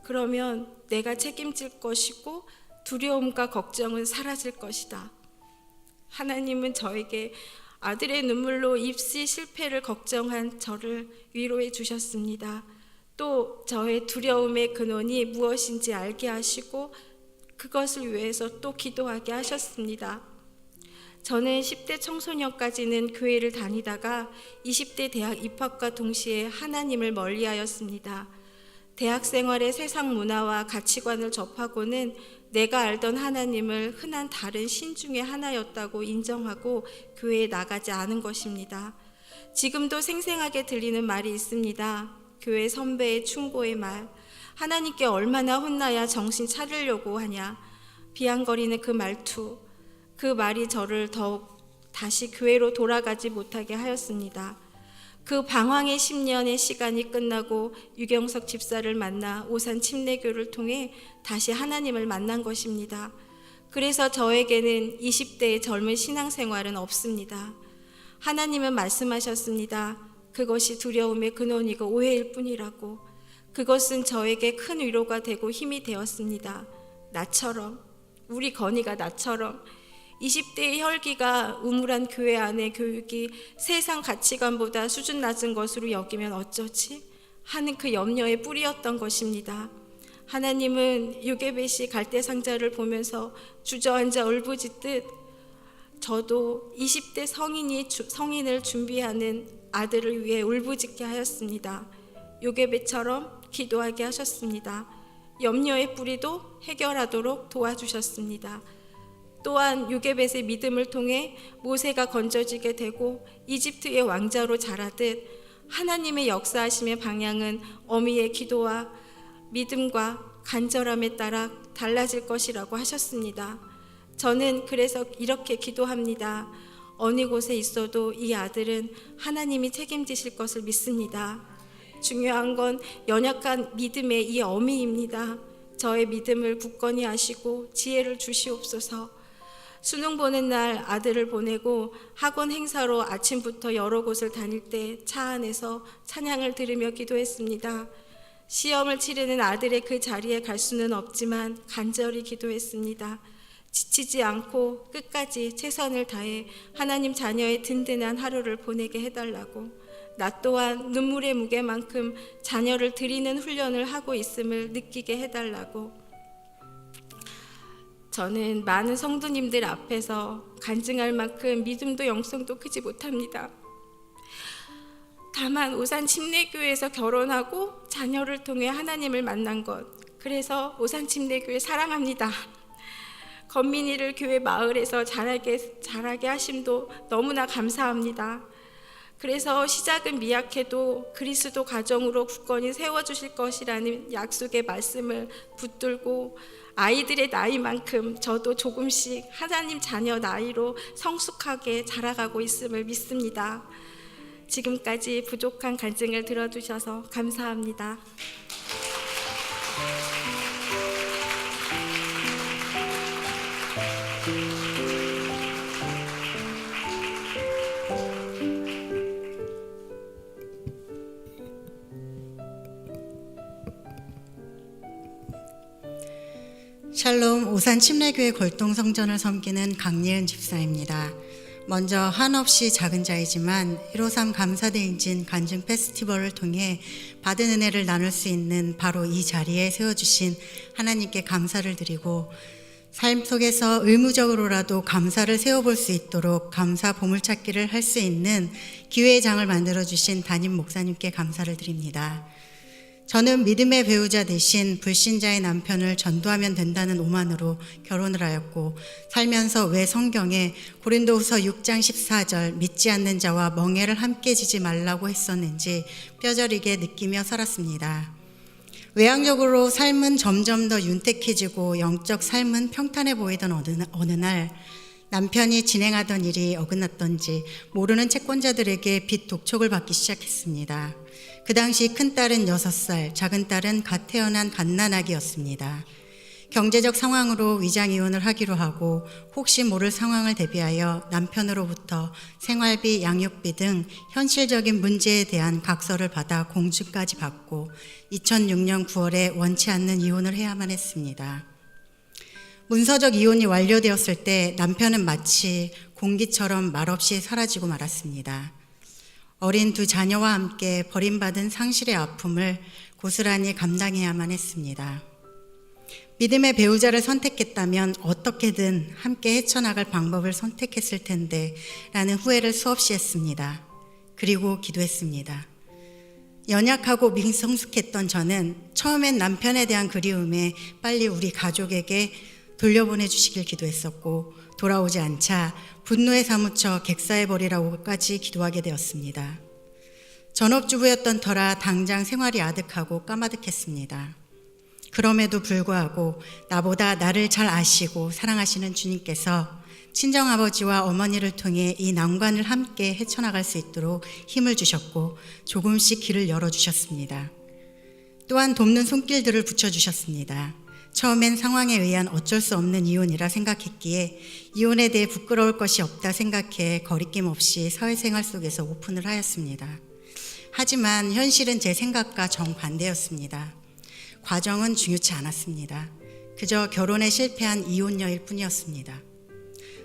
Speaker 6: 그러면 내가 책임질 것이고 두려움과 걱정은 사라질 것이다. 하나님은 저에게 아들의 눈물로 입시 실패를 걱정한 저를 위로해 주셨습니다. 또 저의 두려움의 근원이 무엇인지 알게 하시고 그것을 위해서 또 기도하게 하셨습니다. 저는 10대 청소년까지는 교회를 다니다가 20대 대학 입학과 동시에 하나님을 멀리하였습니다. 대학 생활의 세상 문화와 가치관을 접하고는 내가 알던 하나님을 흔한 다른 신 중에 하나였다고 인정하고 교회에 나가지 않은 것입니다. 지금도 생생하게 들리는 말이 있습니다. 교회 선배의 충고의 말, 하나님께 얼마나 혼나야 정신 차리려고 하냐. 비아냥거리는 그 말투, 그 말이 저를 더욱 다시 교회로 돌아가지 못하게 하였습니다. 그 방황의 10년의 시간이 끝나고 유경석 집사를 만나 오산 침례교를 통해 다시 하나님을 만난 것입니다. 그래서 저에게는 20대의 젊은 신앙생활은 없습니다. 하나님은 말씀하셨습니다. 그것이 두려움의 근원이고 오해일 뿐이라고. 그것은 저에게 큰 위로가 되고 힘이 되었습니다. 나처럼, 우리 건이가 나처럼 20대의 혈기가 우물한 교회 안의 교육이 세상 가치관보다 수준 낮은 것으로 여기면 어쩌지? 하는 그 염려의 뿌리였던 것입니다. 하나님은 요게벳이 갈대 상자를 보면서 주저앉아 울부짖듯 저도 20대 성인을 준비하는 아들을 위해 울부짖게 하였습니다. 요게벳처럼 기도하게 하셨습니다. 염려의 뿌리도 해결하도록 도와주셨습니다. 또한 요게벳의 믿음을 통해 모세가 건져지게 되고 이집트의 왕자로 자라듯 하나님의 역사하심의 방향은 어미의 기도와 믿음과 간절함에 따라 달라질 것이라고 하셨습니다. 저는 그래서 이렇게 기도합니다. 어느 곳에 있어도 이 아들은 하나님이 책임지실 것을 믿습니다. 중요한 건 연약한 믿음의 이 어미입니다. 저의 믿음을 굳건히 하시고 지혜를 주시옵소서. 수능 보는 날 아들을 보내고 학원 행사로 아침부터 여러 곳을 다닐 때 차 안에서 찬양을 들으며 기도했습니다. 시험을 치르는 아들의 그 자리에 갈 수는 없지만 간절히 기도했습니다. 지치지 않고 끝까지 최선을 다해 하나님 자녀의 든든한 하루를 보내게 해달라고, 나 또한 눈물의 무게만큼 자녀를 드리는 훈련을 하고 있음을 느끼게 해달라고. 저는 많은 성도님들 앞에서 간증할 만큼 믿음도 영성도 크지 못합니다. 다만 오산 침례교회에서 결혼하고 자녀를 통해 하나님을 만난 것, 그래서 오산 침례교회 사랑합니다. 건민이를 교회 마을에서 자라게 하심도 너무나 감사합니다. 그래서 시작은 미약해도 그리스도 가정으로 굳건히 세워주실 것이라는 약속의 말씀을 붙들고 아이들의 나이만큼 저도 조금씩 하나님 자녀 나이로 성숙하게 자라가고 있음을 믿습니다. 지금까지 부족한 간증을 들어주셔서 감사합니다.
Speaker 7: 샬롬, 오산 침례교회 골동성전을 섬기는 강예은 집사입니다. 먼저 한없이 작은 자이지만 153 감사대행진 간증 페스티벌을 통해 받은 은혜를 나눌 수 있는 바로 이 자리에 세워주신 하나님께 감사를 드리고, 삶 속에서 의무적으로라도 감사를 세워볼 수 있도록 감사 보물찾기를 할 수 있는 기회의 장을 만들어주신 담임 목사님께 감사를 드립니다. 저는 믿음의 배우자 대신 불신자의 남편을 전도하면 된다는 오만으로 결혼을 하였고, 살면서 왜 성경에 고린도후서 6장 14절 믿지 않는 자와 멍에를 함께 지지 말라고 했었는지 뼈저리게 느끼며 살았습니다. 외향적으로 삶은 점점 더 윤택해지고 영적 삶은 평탄해 보이던 어느 날 남편이 진행하던 일이 어긋났던지 모르는 채권자들에게 빚 독촉을 받기 시작했습니다. 그 당시 큰딸은 6살, 작은 딸은 갓 태어난 갓난아기였습니다. 경제적 상황으로 위장이혼을 하기로 하고 혹시 모를 상황을 대비하여 남편으로부터 생활비, 양육비 등 현실적인 문제에 대한 각서를 받아 공증까지 받고 2006년 9월에 원치 않는 이혼을 해야만 했습니다. 문서적 이혼이 완료되었을 때 남편은 마치 공기처럼 말없이 사라지고 말았습니다. 어린 두 자녀와 함께 버림받은 상실의 아픔을 고스란히 감당해야만 했습니다. 믿음의 배우자를 선택했다면 어떻게든 함께 헤쳐나갈 방법을 선택했을 텐데 라는 후회를 수없이 했습니다. 그리고 기도했습니다. 연약하고 미성숙했던 저는 처음엔 남편에 대한 그리움에 빨리 우리 가족에게 돌려보내 주시길 기도했었고, 돌아오지 않자 분노에 사무쳐 객사해버리라고까지 기도하게 되었습니다. 전업주부였던 터라 당장 생활이 아득하고 까마득했습니다. 그럼에도 불구하고 나보다 나를 잘 아시고 사랑하시는 주님께서 친정아버지와 어머니를 통해 이 난관을 함께 헤쳐나갈 수 있도록 힘을 주셨고 조금씩 길을 열어주셨습니다. 또한 돕는 손길들을 붙여주셨습니다. 처음엔 상황에 의한 어쩔 수 없는 이혼이라 생각했기에 이혼에 대해 부끄러울 것이 없다 생각해 거리낌 없이 사회생활 속에서 오픈을 하였습니다. 하지만 현실은 제 생각과 정반대였습니다. 과정은 중요치 않았습니다. 그저 결혼에 실패한 이혼녀일 뿐이었습니다.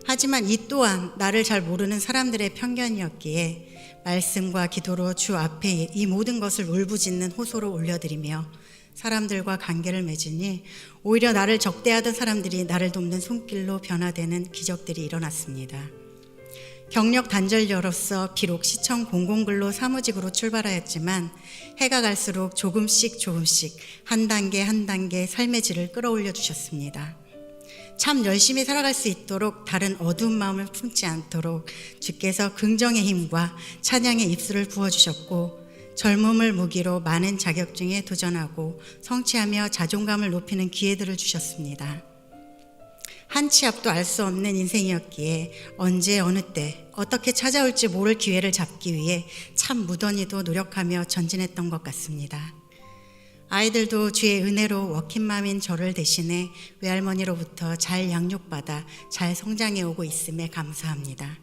Speaker 7: 하지만 이 또한 나를 잘 모르는 사람들의 편견이었기에 말씀과 기도로 주 앞에 이 모든 것을 울부짖는 호소로 올려드리며 사람들과 관계를 맺으니 오히려 나를 적대하던 사람들이 나를 돕는 손길로 변화되는 기적들이 일어났습니다. 경력 단절녀로서 비록 시청 공공근로 사무직으로 출발하였지만 해가 갈수록 조금씩 한 단계 삶의 질을 끌어올려 주셨습니다. 참 열심히 살아갈 수 있도록 다른 어두운 마음을 품지 않도록 주께서 긍정의 힘과 찬양의 입술을 부어주셨고 젊음을 무기로 많은 자격증에 도전하고 성취하며 자존감을 높이는 기회들을 주셨습니다. 한 치 앞도 알 수 없는 인생이었기에 언제 어느 때 어떻게 찾아올지 모를 기회를 잡기 위해 참 무던히도 노력하며 전진했던 것 같습니다. 아이들도 주의 은혜로 워킹맘인 저를 대신해 외할머니로부터 잘 양육받아 잘 성장해 오고 있음에 감사합니다.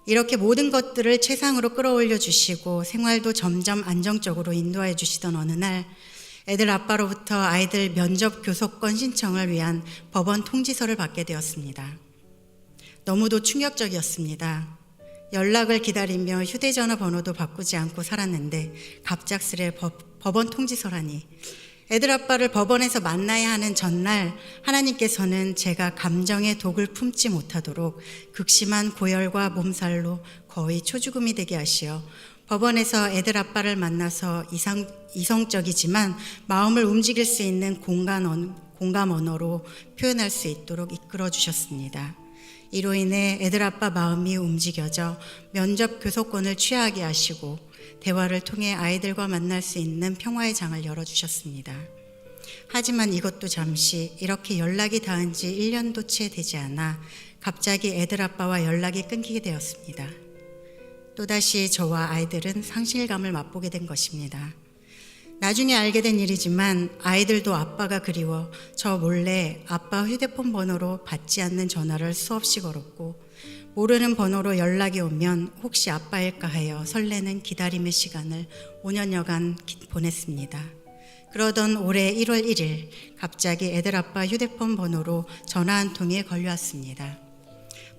Speaker 7: 이렇게 모든 것들을 최상으로 끌어올려 주시고 생활도 점점 안정적으로 인도해 주시던 어느 날 애들 아빠로부터 아이들 면접 교섭권 신청을 위한 법원 통지서를 받게 되었습니다. 너무도 충격적이었습니다. 연락을 기다리며 휴대전화 번호도 바꾸지 않고 살았는데 갑작스레 법원 통지서라니. 애들 아빠를 법원에서 만나야 하는 전날 하나님께서는 제가 감정의 독을 품지 못하도록 극심한 고열과 몸살로 거의 초죽음이 되게 하시어 법원에서 애들 아빠를 만나서 이성적이지만 마음을 움직일 수 있는 공감 언어로 표현할 수 있도록 이끌어 주셨습니다. 이로 인해 애들 아빠 마음이 움직여져 면접 교섭권을 취하게 하시고 대화를 통해 아이들과 만날 수 있는 평화의 장을 열어주셨습니다. 하지만 이것도 잠시 이렇게 연락이 닿은 지 1년도 채 되지 않아 갑자기 애들 아빠와 연락이 끊기게 되었습니다. 또다시 저와 아이들은 상실감을 맛보게 된 것입니다. 나중에 알게 된 일이지만 아이들도 아빠가 그리워 저 몰래 아빠 휴대폰 번호로 받지 않는 전화를 수없이 걸었고 모르는 번호로 연락이 오면 혹시 아빠일까 하여 설레는 기다림의 시간을 5년여간 보냈습니다. 그러던 올해 1월 1일 갑자기 애들 아빠 휴대폰 번호로 전화 한 통이 걸려왔습니다.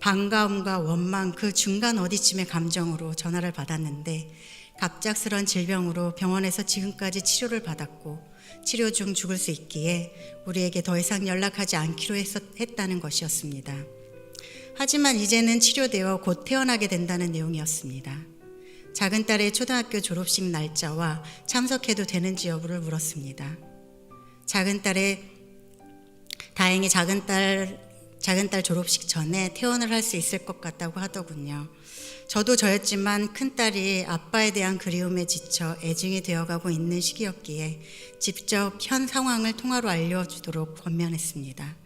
Speaker 7: 반가움과 원망 그 중간 어디쯤의 감정으로 전화를 받았는데 갑작스런 질병으로 병원에서 지금까지 치료를 받았고 치료 중 죽을 수 있기에 우리에게 더 이상 연락하지 않기로 했다는 것이었습니다. 하지만 이제는 치료되어 곧 태어나게 된다는 내용이었습니다. 작은 딸의 초등학교 졸업식 날짜와 참석해도 되는지 여부를 물었습니다. 다행히 작은 딸 졸업식 전에 퇴원을 할 수 있을 것 같다고 하더군요. 저도 저였지만 큰딸이 아빠에 대한 그리움에 지쳐 애증이 되어가고 있는 시기였기에 직접 현 상황을 통화로 알려주도록 권면했습니다.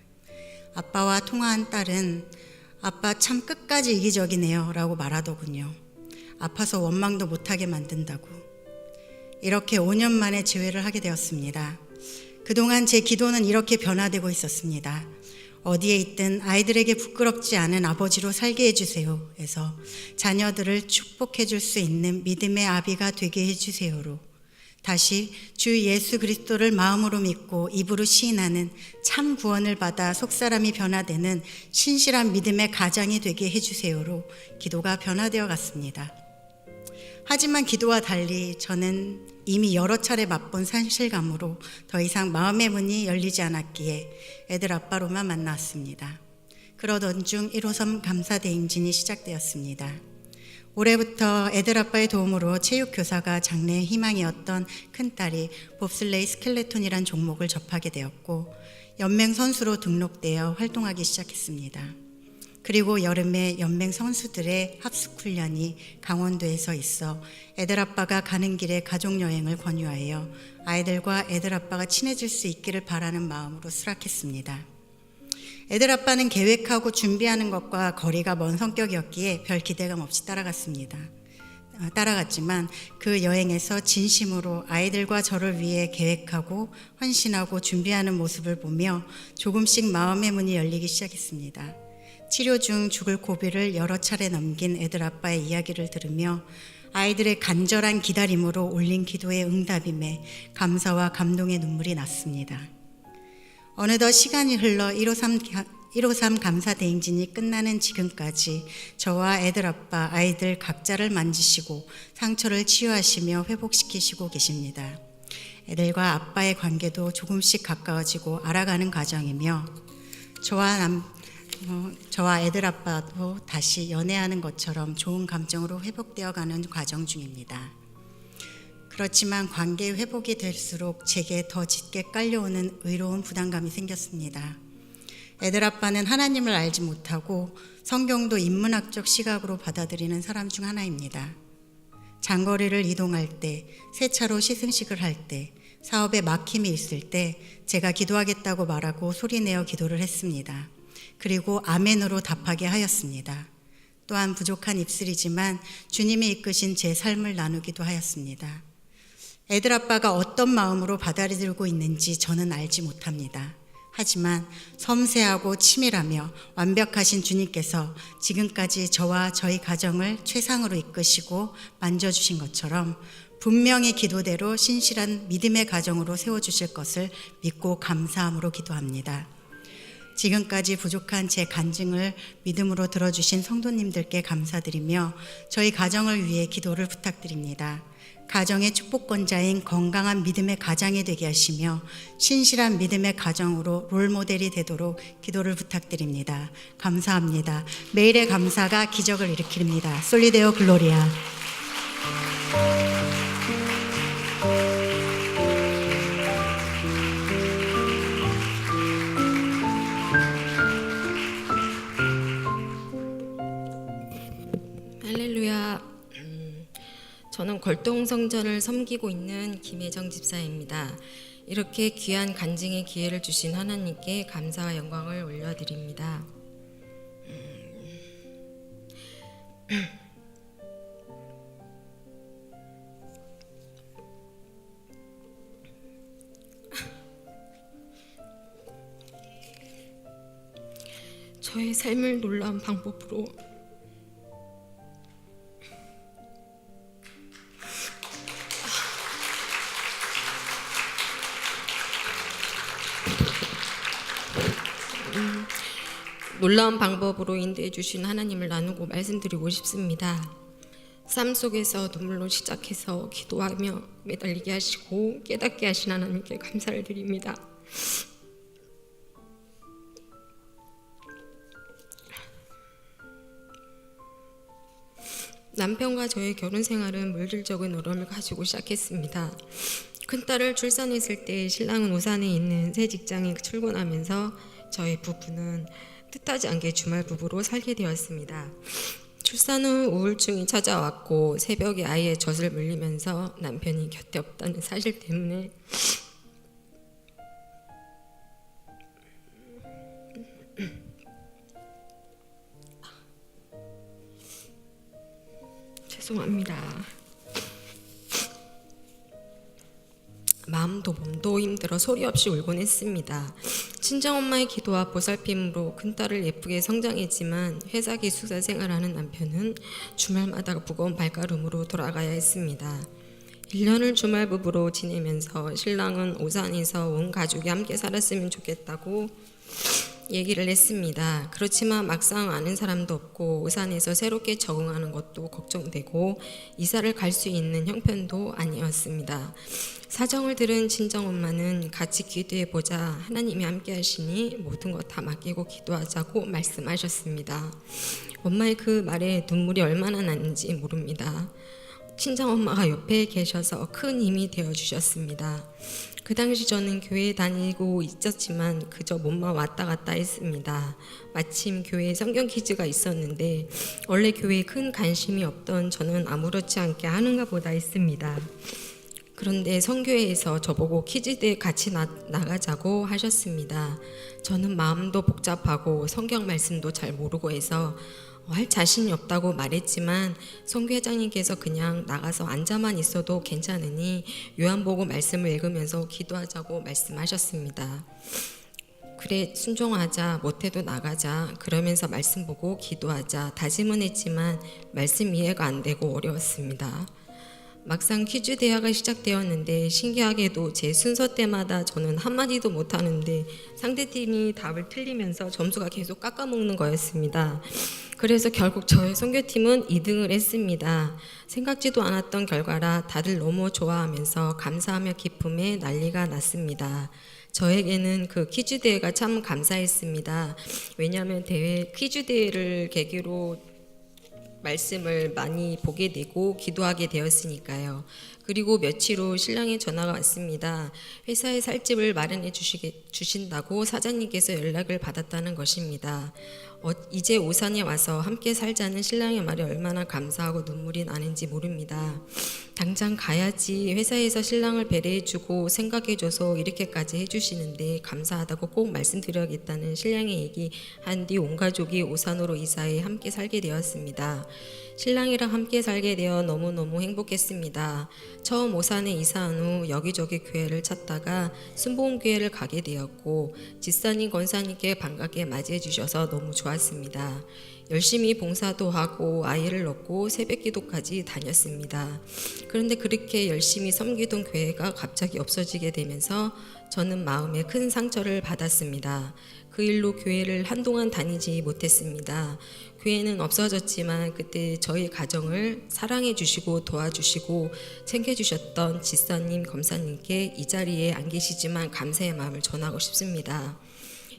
Speaker 7: 아빠와 통화한 딸은 아빠 참 끝까지 이기적이네요 라고 말하더군요. 아파서 원망도 못하게 만든다고. 이렇게 5년 만에 재회를 하게 되었습니다. 그동안 제 기도는 이렇게 변화되고 있었습니다. 어디에 있든 아이들에게 부끄럽지 않은 아버지로 살게 해주세요 에서 자녀들을 축복해 줄 수 있는 믿음의 아비가 되게 해주세요로 다시 주 예수 그리스도를 마음으로 믿고 입으로 시인하는 참 구원을 받아 속사람이 변화되는 신실한 믿음의 가장이 되게 해주세요로 기도가 변화되어 갔습니다. 하지만 기도와 달리 저는 이미 여러 차례 맛본 상실감으로 더 이상 마음의 문이 열리지 않았기에 애들 아빠로만 만났습니다. 그러던 중 1호섬 감사대행진이 시작되었습니다. 올해부터 애들 아빠의 도움으로 체육교사가 장래의 희망이었던 큰딸이 봅슬레이 스켈레톤이란 종목을 접하게 되었고 연맹 선수로 등록되어 활동하기 시작했습니다. 그리고 여름에 연맹 선수들의 합숙 훈련이 강원도에서 있어 애들 아빠가 가는 길에 가족여행을 권유하여 아이들과 애들 아빠가 친해질 수 있기를 바라는 마음으로 수락했습니다. 애들 아빠는 계획하고 준비하는 것과 거리가 먼 성격이었기에 별 기대감 없이 따라갔지만 그 여행에서 진심으로 아이들과 저를 위해 계획하고 헌신하고 준비하는 모습을 보며 조금씩 마음의 문이 열리기 시작했습니다. 치료 중 죽을 고비를 여러 차례 넘긴 애들 아빠의 이야기를 들으며 아이들의 간절한 기다림으로 올린 기도의 응답임에 감사와 감동의 눈물이 났습니다. 어느덧 시간이 흘러 153 감사대행진이 끝나는 지금까지 저와 애들 아빠, 아이들 각자를 만지시고 상처를 치유하시며 회복시키시고 계십니다. 애들과 아빠의 관계도 조금씩 가까워지고 알아가는 과정이며 저와 애들 아빠도 다시 연애하는 것처럼 좋은 감정으로 회복되어가는 과정 중입니다. 그렇지만 관계 회복이 될수록 제게 더 짙게 깔려오는 의로운 부담감이 생겼습니다. 애들 아빠는 하나님을 알지 못하고 성경도 인문학적 시각으로 받아들이는 사람 중 하나입니다. 장거리를 이동할 때, 세차로 시승식을 할 때, 사업에 막힘이 있을 때 제가 기도하겠다고 말하고 소리내어 기도를 했습니다. 그리고 아멘으로 답하게 하였습니다. 또한 부족한 입술이지만 주님이 이끄신 제 삶을 나누기도 하였습니다. 애들 아빠가 어떤 마음으로 받아들이고 있는지 저는 알지 못합니다. 하지만 섬세하고 치밀하며 완벽하신 주님께서 지금까지 저와 저희 가정을 최상으로 이끄시고 만져주신 것처럼 분명히 기도대로 신실한 믿음의 가정으로 세워주실 것을 믿고 감사함으로 기도합니다. 지금까지 부족한 제 간증을 믿음으로 들어주신 성도님들께 감사드리며 저희 가정을 위해 기도를 부탁드립니다. 가정의 축복권자인 건강한 믿음의 가장이 되게 하시며 신실한 믿음의 가정으로 롤모델이 되도록 기도를 부탁드립니다. 감사합니다. 매일의 감사가 기적을 일으킵니다. 솔리데오 글로리아.
Speaker 8: 할렐루야. 저는 걸동성전을 섬기고 있는 김혜정 집사입니다. 이렇게 귀한 간증의 기회를 주신 하나님께 감사와 영광을 올려드립니다. 저의 삶을 놀라운 방법으로 인도해 주신 하나님을 나누고 말씀드리고 싶습니다. 삶 속에서 눈물로 시작해서 기도하며 매달리게 하시고 깨닫게 하신 하나님께 감사를 드립니다. 남편과 저의 결혼 생활은 물질적인 어려움을 가지고 시작했습니다. 큰딸을 출산했을 때 신랑은 오산에 있는 새 직장에 출근하면서 저희 부부는 뜻하지 않게 주말 부부로 살게 되었습니다. 출산 후 우울증이 찾아왔고 새벽에 아이의 젖을 물리면서 남편이 곁에 없다는 사실 때문에 죄송합니다. 마음도 몸도 힘들어 소리 없이 울곤 했습니다. 친정엄마의 기도와 보살핌으로 큰딸을 예쁘게 성장했지만 회사 기숙사 생활하는 남편은 주말마다 무거운 발걸음으로 돌아가야 했습니다. 1년을 주말 부부로 지내면서 신랑은 오산에서 온 가족이 함께 살았으면 좋겠다고 얘기를 했습니다. 그렇지만 막상 아는 사람도 없고 오산에서 새롭게 적응하는 것도 걱정되고 이사를 갈 수 있는 형편도 아니었습니다. 사정을 들은 친정엄마는 같이 기도해보자, 하나님이 함께 하시니 모든 것 다 맡기고 기도하자고 말씀하셨습니다. 엄마의 그 말에 눈물이 얼마나 났는지 모릅니다. 친정엄마가 옆에 계셔서 큰 힘이 되어주셨습니다. 그 당시 저는 교회에 다니고 있었지만 그저 몸만 왔다 갔다 했습니다. 마침 교회에 성경 퀴즈가 있었는데 원래 교회에 큰 관심이 없던 저는 아무렇지 않게 하는가 보다 했습니다. 그런데 성교회에서 저보고 퀴즈대에 같이 나가자고 하셨습니다. 저는 마음도 복잡하고 성경 말씀도 잘 모르고 해서 할 자신이 없다고 말했지만 성교회장님께서 그냥 나가서 앉아만 있어도 괜찮으니 요한복음 말씀을 읽으면서 기도하자고 말씀하셨습니다. 그래, 순종하자, 못해도 나가자, 그러면서 말씀 보고 기도하자 다짐은 했지만 말씀 이해가 안 되고 어려웠습니다. 막상 퀴즈 대회가 시작되었는데 신기하게도 제 순서 때마다 저는 한마디도 못하는데 상대팀이 답을 틀리면서 점수가 계속 깎아먹는 거였습니다. 그래서 결국 저의 선교팀은 2등을 했습니다. 생각지도 않았던 결과라 다들 너무 좋아하면서 감사하며 기쁨에 난리가 났습니다. 저에게는 그 퀴즈 대회가 참 감사했습니다. 왜냐하면 퀴즈 대회를 계기로 말씀을 많이 보게 되고 기도하게 되었으니까요. 그리고 며칠 후 신랑의 전화가 왔습니다. 회사에 살 집을 마련해 주신다고 사장님께서 연락을 받았다는 것입니다. 이제 오산에 와서 함께 살자는 신랑의 말에 얼마나 감사하고 눈물이 나는지 모릅니다. 당장 가야지, 회사에서 신랑을 배려해주고 생각해줘서 이렇게까지 해주시는데 감사하다고 꼭 말씀드려야겠다는 신랑의 얘기한 뒤 온 가족이 오산으로 이사해 함께 살게 되었습니다. 신랑이랑 함께 살게 되어 너무너무 행복했습니다. 처음 오산에 이사한 후 여기저기 교회를 찾다가 순복음교회를 가게 되었고 집사님, 권사님께 반갑게 맞이해 주셔서 너무 좋았습니다. 열심히 봉사도 하고 아이를 낳고 새벽기도까지 다녔습니다. 그런데 그렇게 열심히 섬기던 교회가 갑자기 없어지게 되면서 저는 마음에 큰 상처를 받았습니다. 그 일로 교회를 한동안 다니지 못했습니다. 교회는 없어졌지만 그때 저희 가정을 사랑해 주시고 도와주시고 챙겨주셨던 집사님, 검사님께 이 자리에 안 계시지만 감사의 마음을 전하고 싶습니다.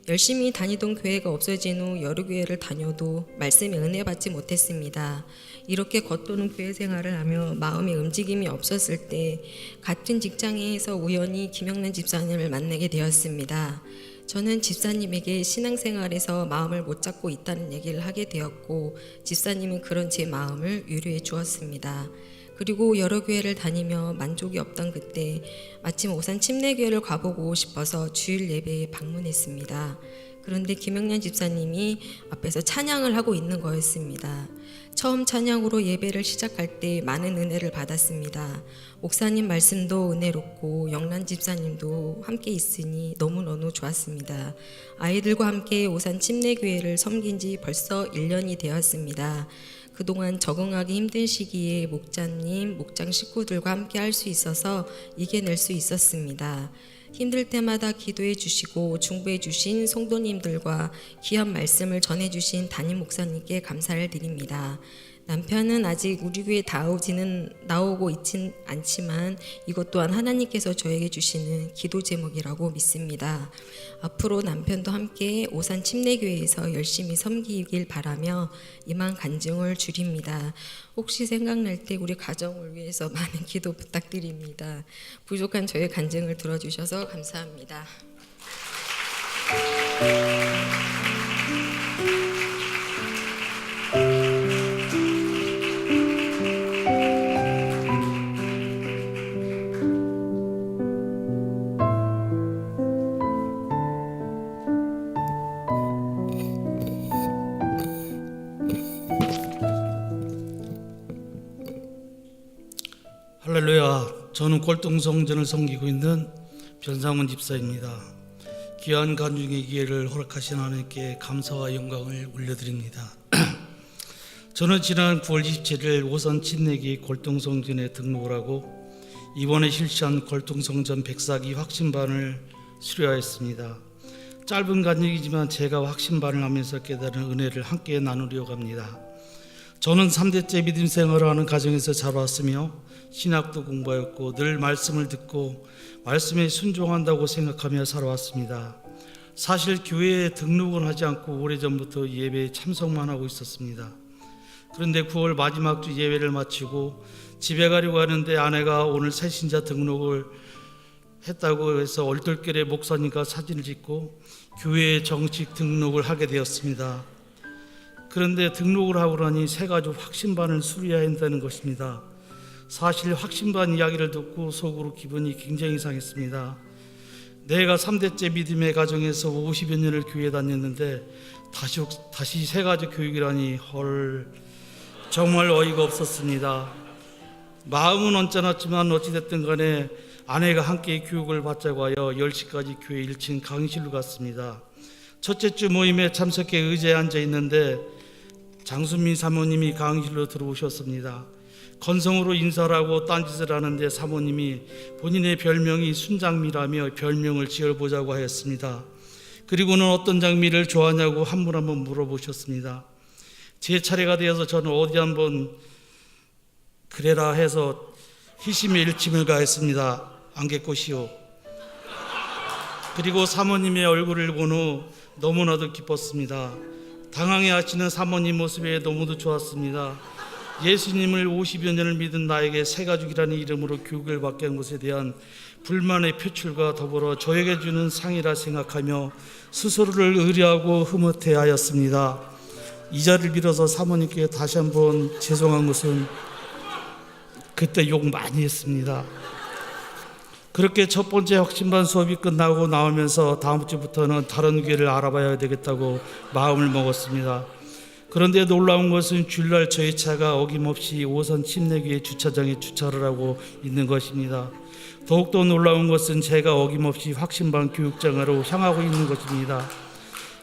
Speaker 8: 열심히 다니던 교회가 없어진 후 여러 교회를 다녀도 말씀에 은혜 받지 못했습니다. 이렇게 겉도는 교회 생활을 하며 마음의 움직임이 없었을 때 같은 직장에서 우연히 김영란 집사님을 만나게 되었습니다. 저는 집사님에게 신앙생활에서 마음을 못 잡고 있다는 얘기를 하게 되었고 집사님은 그런 제 마음을 위로해 주었습니다. 그리고 여러 교회를 다니며 만족이 없던 그때 마침 오산 침례교회를 가보고 싶어서 주일 예배에 방문했습니다. 그런데 김영란 집사님이 앞에서 찬양을 하고 있는 거였습니다. 처음 찬양으로 예배를 시작할 때 많은 은혜를 받았습니다. 목사님 말씀도 은혜롭고 영란 집사님도 함께 있으니 너무너무 좋았습니다. 아이들과 함께 오산 침례교회를 섬긴 지 벌써 1년이 되었습니다. 그동안 적응하기 힘든 시기에 목자님, 목장 식구들과 함께 할 수 있어서 이겨낼 수 있었습니다. 힘들 때마다 기도해 주시고 중보해 주신 성도님들과 귀한 말씀을 전해 주신 담임 목사님께 감사를 드립니다. 남편은 아직 우리 교회에 나오고 있진 않지만 이것 또한 하나님께서 저에게 주시는 기도 제목이라고 믿습니다. 앞으로 남편도 함께 오산 침례교회에서 열심히 섬기길 바라며 이만 간증을 드립니다. 혹시 생각날 때 우리 가정을 위해서 많은 기도 부탁드립니다. 부족한 저의 간증을 들어주셔서 감사합니다.
Speaker 9: 할렐루야. 저는 골동성전을 섬기고 있는 변상훈 집사입니다. 귀한 간증의 기회를 허락하신 하나님께 감사와 영광을 올려드립니다. 저는 지난 9월 27일 오산 침례교회 골동성전에 등록을 하고 이번에 실시한 골동성전 백사기 확신반을 수료하였습니다. 짧은 간증이지만 제가 확신반을 하면서 깨달은 은혜를 함께 나누려고 합니다. 저는 3대째 믿음 생활을 하는 가정에서 자라왔으며 신학도 공부하였고 늘 말씀을 듣고 말씀에 순종한다고 생각하며 살아왔습니다. 사실 교회에 등록은 하지 않고 오래전부터 예배에 참석만 하고 있었습니다. 그런데 9월 마지막 주 예배를 마치고 집에 가려고 하는데 아내가 오늘 새신자 등록을 했다고 해서 얼떨결에 목사님과 사진을 찍고 교회에 정식 등록을 하게 되었습니다. 그런데 등록을 하고 나니 새 가족 확신반을 수료해야 한다는 것입니다. 사실 확신반 이야기를 듣고 속으로 기분이 굉장히 상했습니다. 내가 3대째 믿음의 가정에서 50여 년을 교회 다녔는데 다시 새 가족 교육이라니 정말 어이가 없었습니다. 마음은 언짢았지만 어찌됐든 간에 아내가 함께 교육을 받자고 하여 10시까지 교회 1층 강의실로 갔습니다. 첫째 주 모임에 참석해 의자에 앉아 있는데 장순민 사모님이 강의실로 들어오셨습니다. 건성으로 인사를 하고 딴짓을 하는데 사모님이 본인의 별명이 순장미라며 별명을 지어보자고 하였습니다. 그리고는 어떤 장미를 좋아하냐고 한 분 한 분 물어보셨습니다. 제 차례가 되어서 저는 어디 한번 그래라 해서 희심의 일침을 가했습니다. 안개꽃이요. 그리고 사모님의 얼굴을 본 후 너무나도 기뻤습니다. 당황해 하시는 사모님 모습에 너무도 좋았습니다. 예수님을 50여 년을 믿은 나에게 새가죽이라는 이름으로 교육을 받게 한 것에 대한 불만의 표출과 더불어 저에게 주는 상이라 생각하며 스스로를 의뢰하고 흐뭇해하였습니다. 이 자리를 빌어서 사모님께 다시 한번 죄송한 것은 그때 욕 많이 했습니다. 그렇게 첫 번째 확신반 수업이 끝나고 나오면서 다음 주부터는 다른 교회를 알아봐야 되겠다고 마음을 먹었습니다. 그런데 놀라운 것은 주일날 저희 차가 어김없이 오산 침례교회 주차장에 주차를 하고 있는 것입니다. 더욱더 놀라운 것은 제가 어김없이 확신반 교육장으로 향하고 있는 것입니다.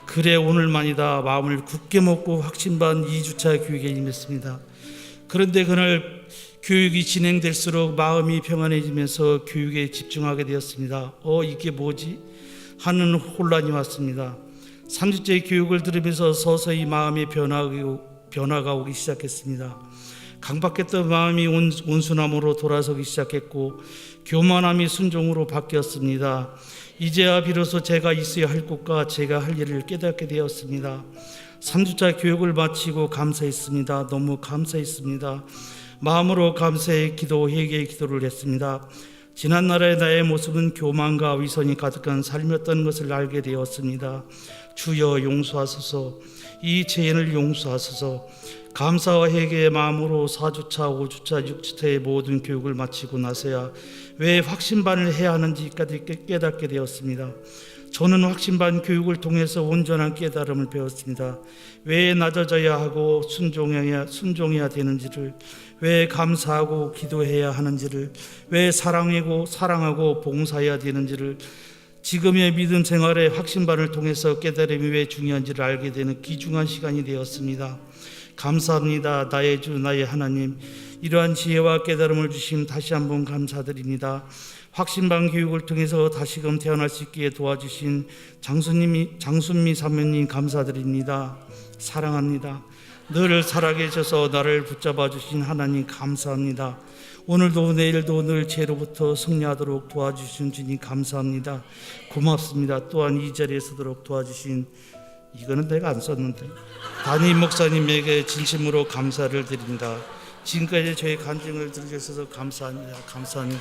Speaker 9: 그래 오늘만이다 마음을 굳게 먹고 확신반 2주차 교육에 임했습니다. 그런데 그날 교육이 진행될수록 마음이 평안해지면서 교육에 집중하게 되었습니다. 이게 뭐지? 하는 혼란이 왔습니다. 3주째 교육을 들으면서 서서히 마음의 변화가 오기 시작했습니다. 강박했던 마음이 온순함으로 돌아서기 시작했고 교만함이 순종으로 바뀌었습니다. 이제야 비로소 제가 있어야 할 곳과 제가 할 일을 깨닫게 되었습니다. 3주차 교육을 마치고 감사했습니다. 너무 감사했습니다. 마음으로 감사의 기도, 회개의 기도를 했습니다. 지난날의 나의 모습은 교만과 위선이 가득한 삶이었던 것을 알게 되었습니다. 주여 용서하소서. 이 죄인을 용서하소서. 감사와 회개의 마음으로 4주차, 5주차, 6주차의 모든 교육을 마치고 나서야 왜 확신반을 해야 하는지까지 깨닫게 되었습니다. 저는 확신반 교육을 통해서 온전한 깨달음을 배웠습니다. 왜 낮아져야 하고 순종해야 되는지를, 왜 감사하고 기도해야 하는지를, 왜 사랑하고 봉사해야 되는지를, 지금의 믿음 생활의 확신반을 통해서 깨달음이 왜 중요한지를 알게 되는 귀중한 시간이 되었습니다. 감사합니다. 나의 주 나의 하나님, 이러한 지혜와 깨달음을 주심 다시 한번 감사드립니다. 확신반 교육을 통해서 다시금 태어날 수 있게 도와주신 장순미 사모님 감사드립니다. 사랑합니다. 늘 살아계셔서 나를 붙잡아 주신 하나님 감사합니다. 오늘도 내일도 늘 죄로부터 승리하도록 도와주신 주님 감사합니다. 고맙습니다. 또한 이 자리에 서도록 도와주신, 이거는 내가 안 썼는데, 담임 목사님에게 진심으로 감사를 드립니다. 지금까지 저희 간증을 들으셔서 감사합니다. 감사합니다.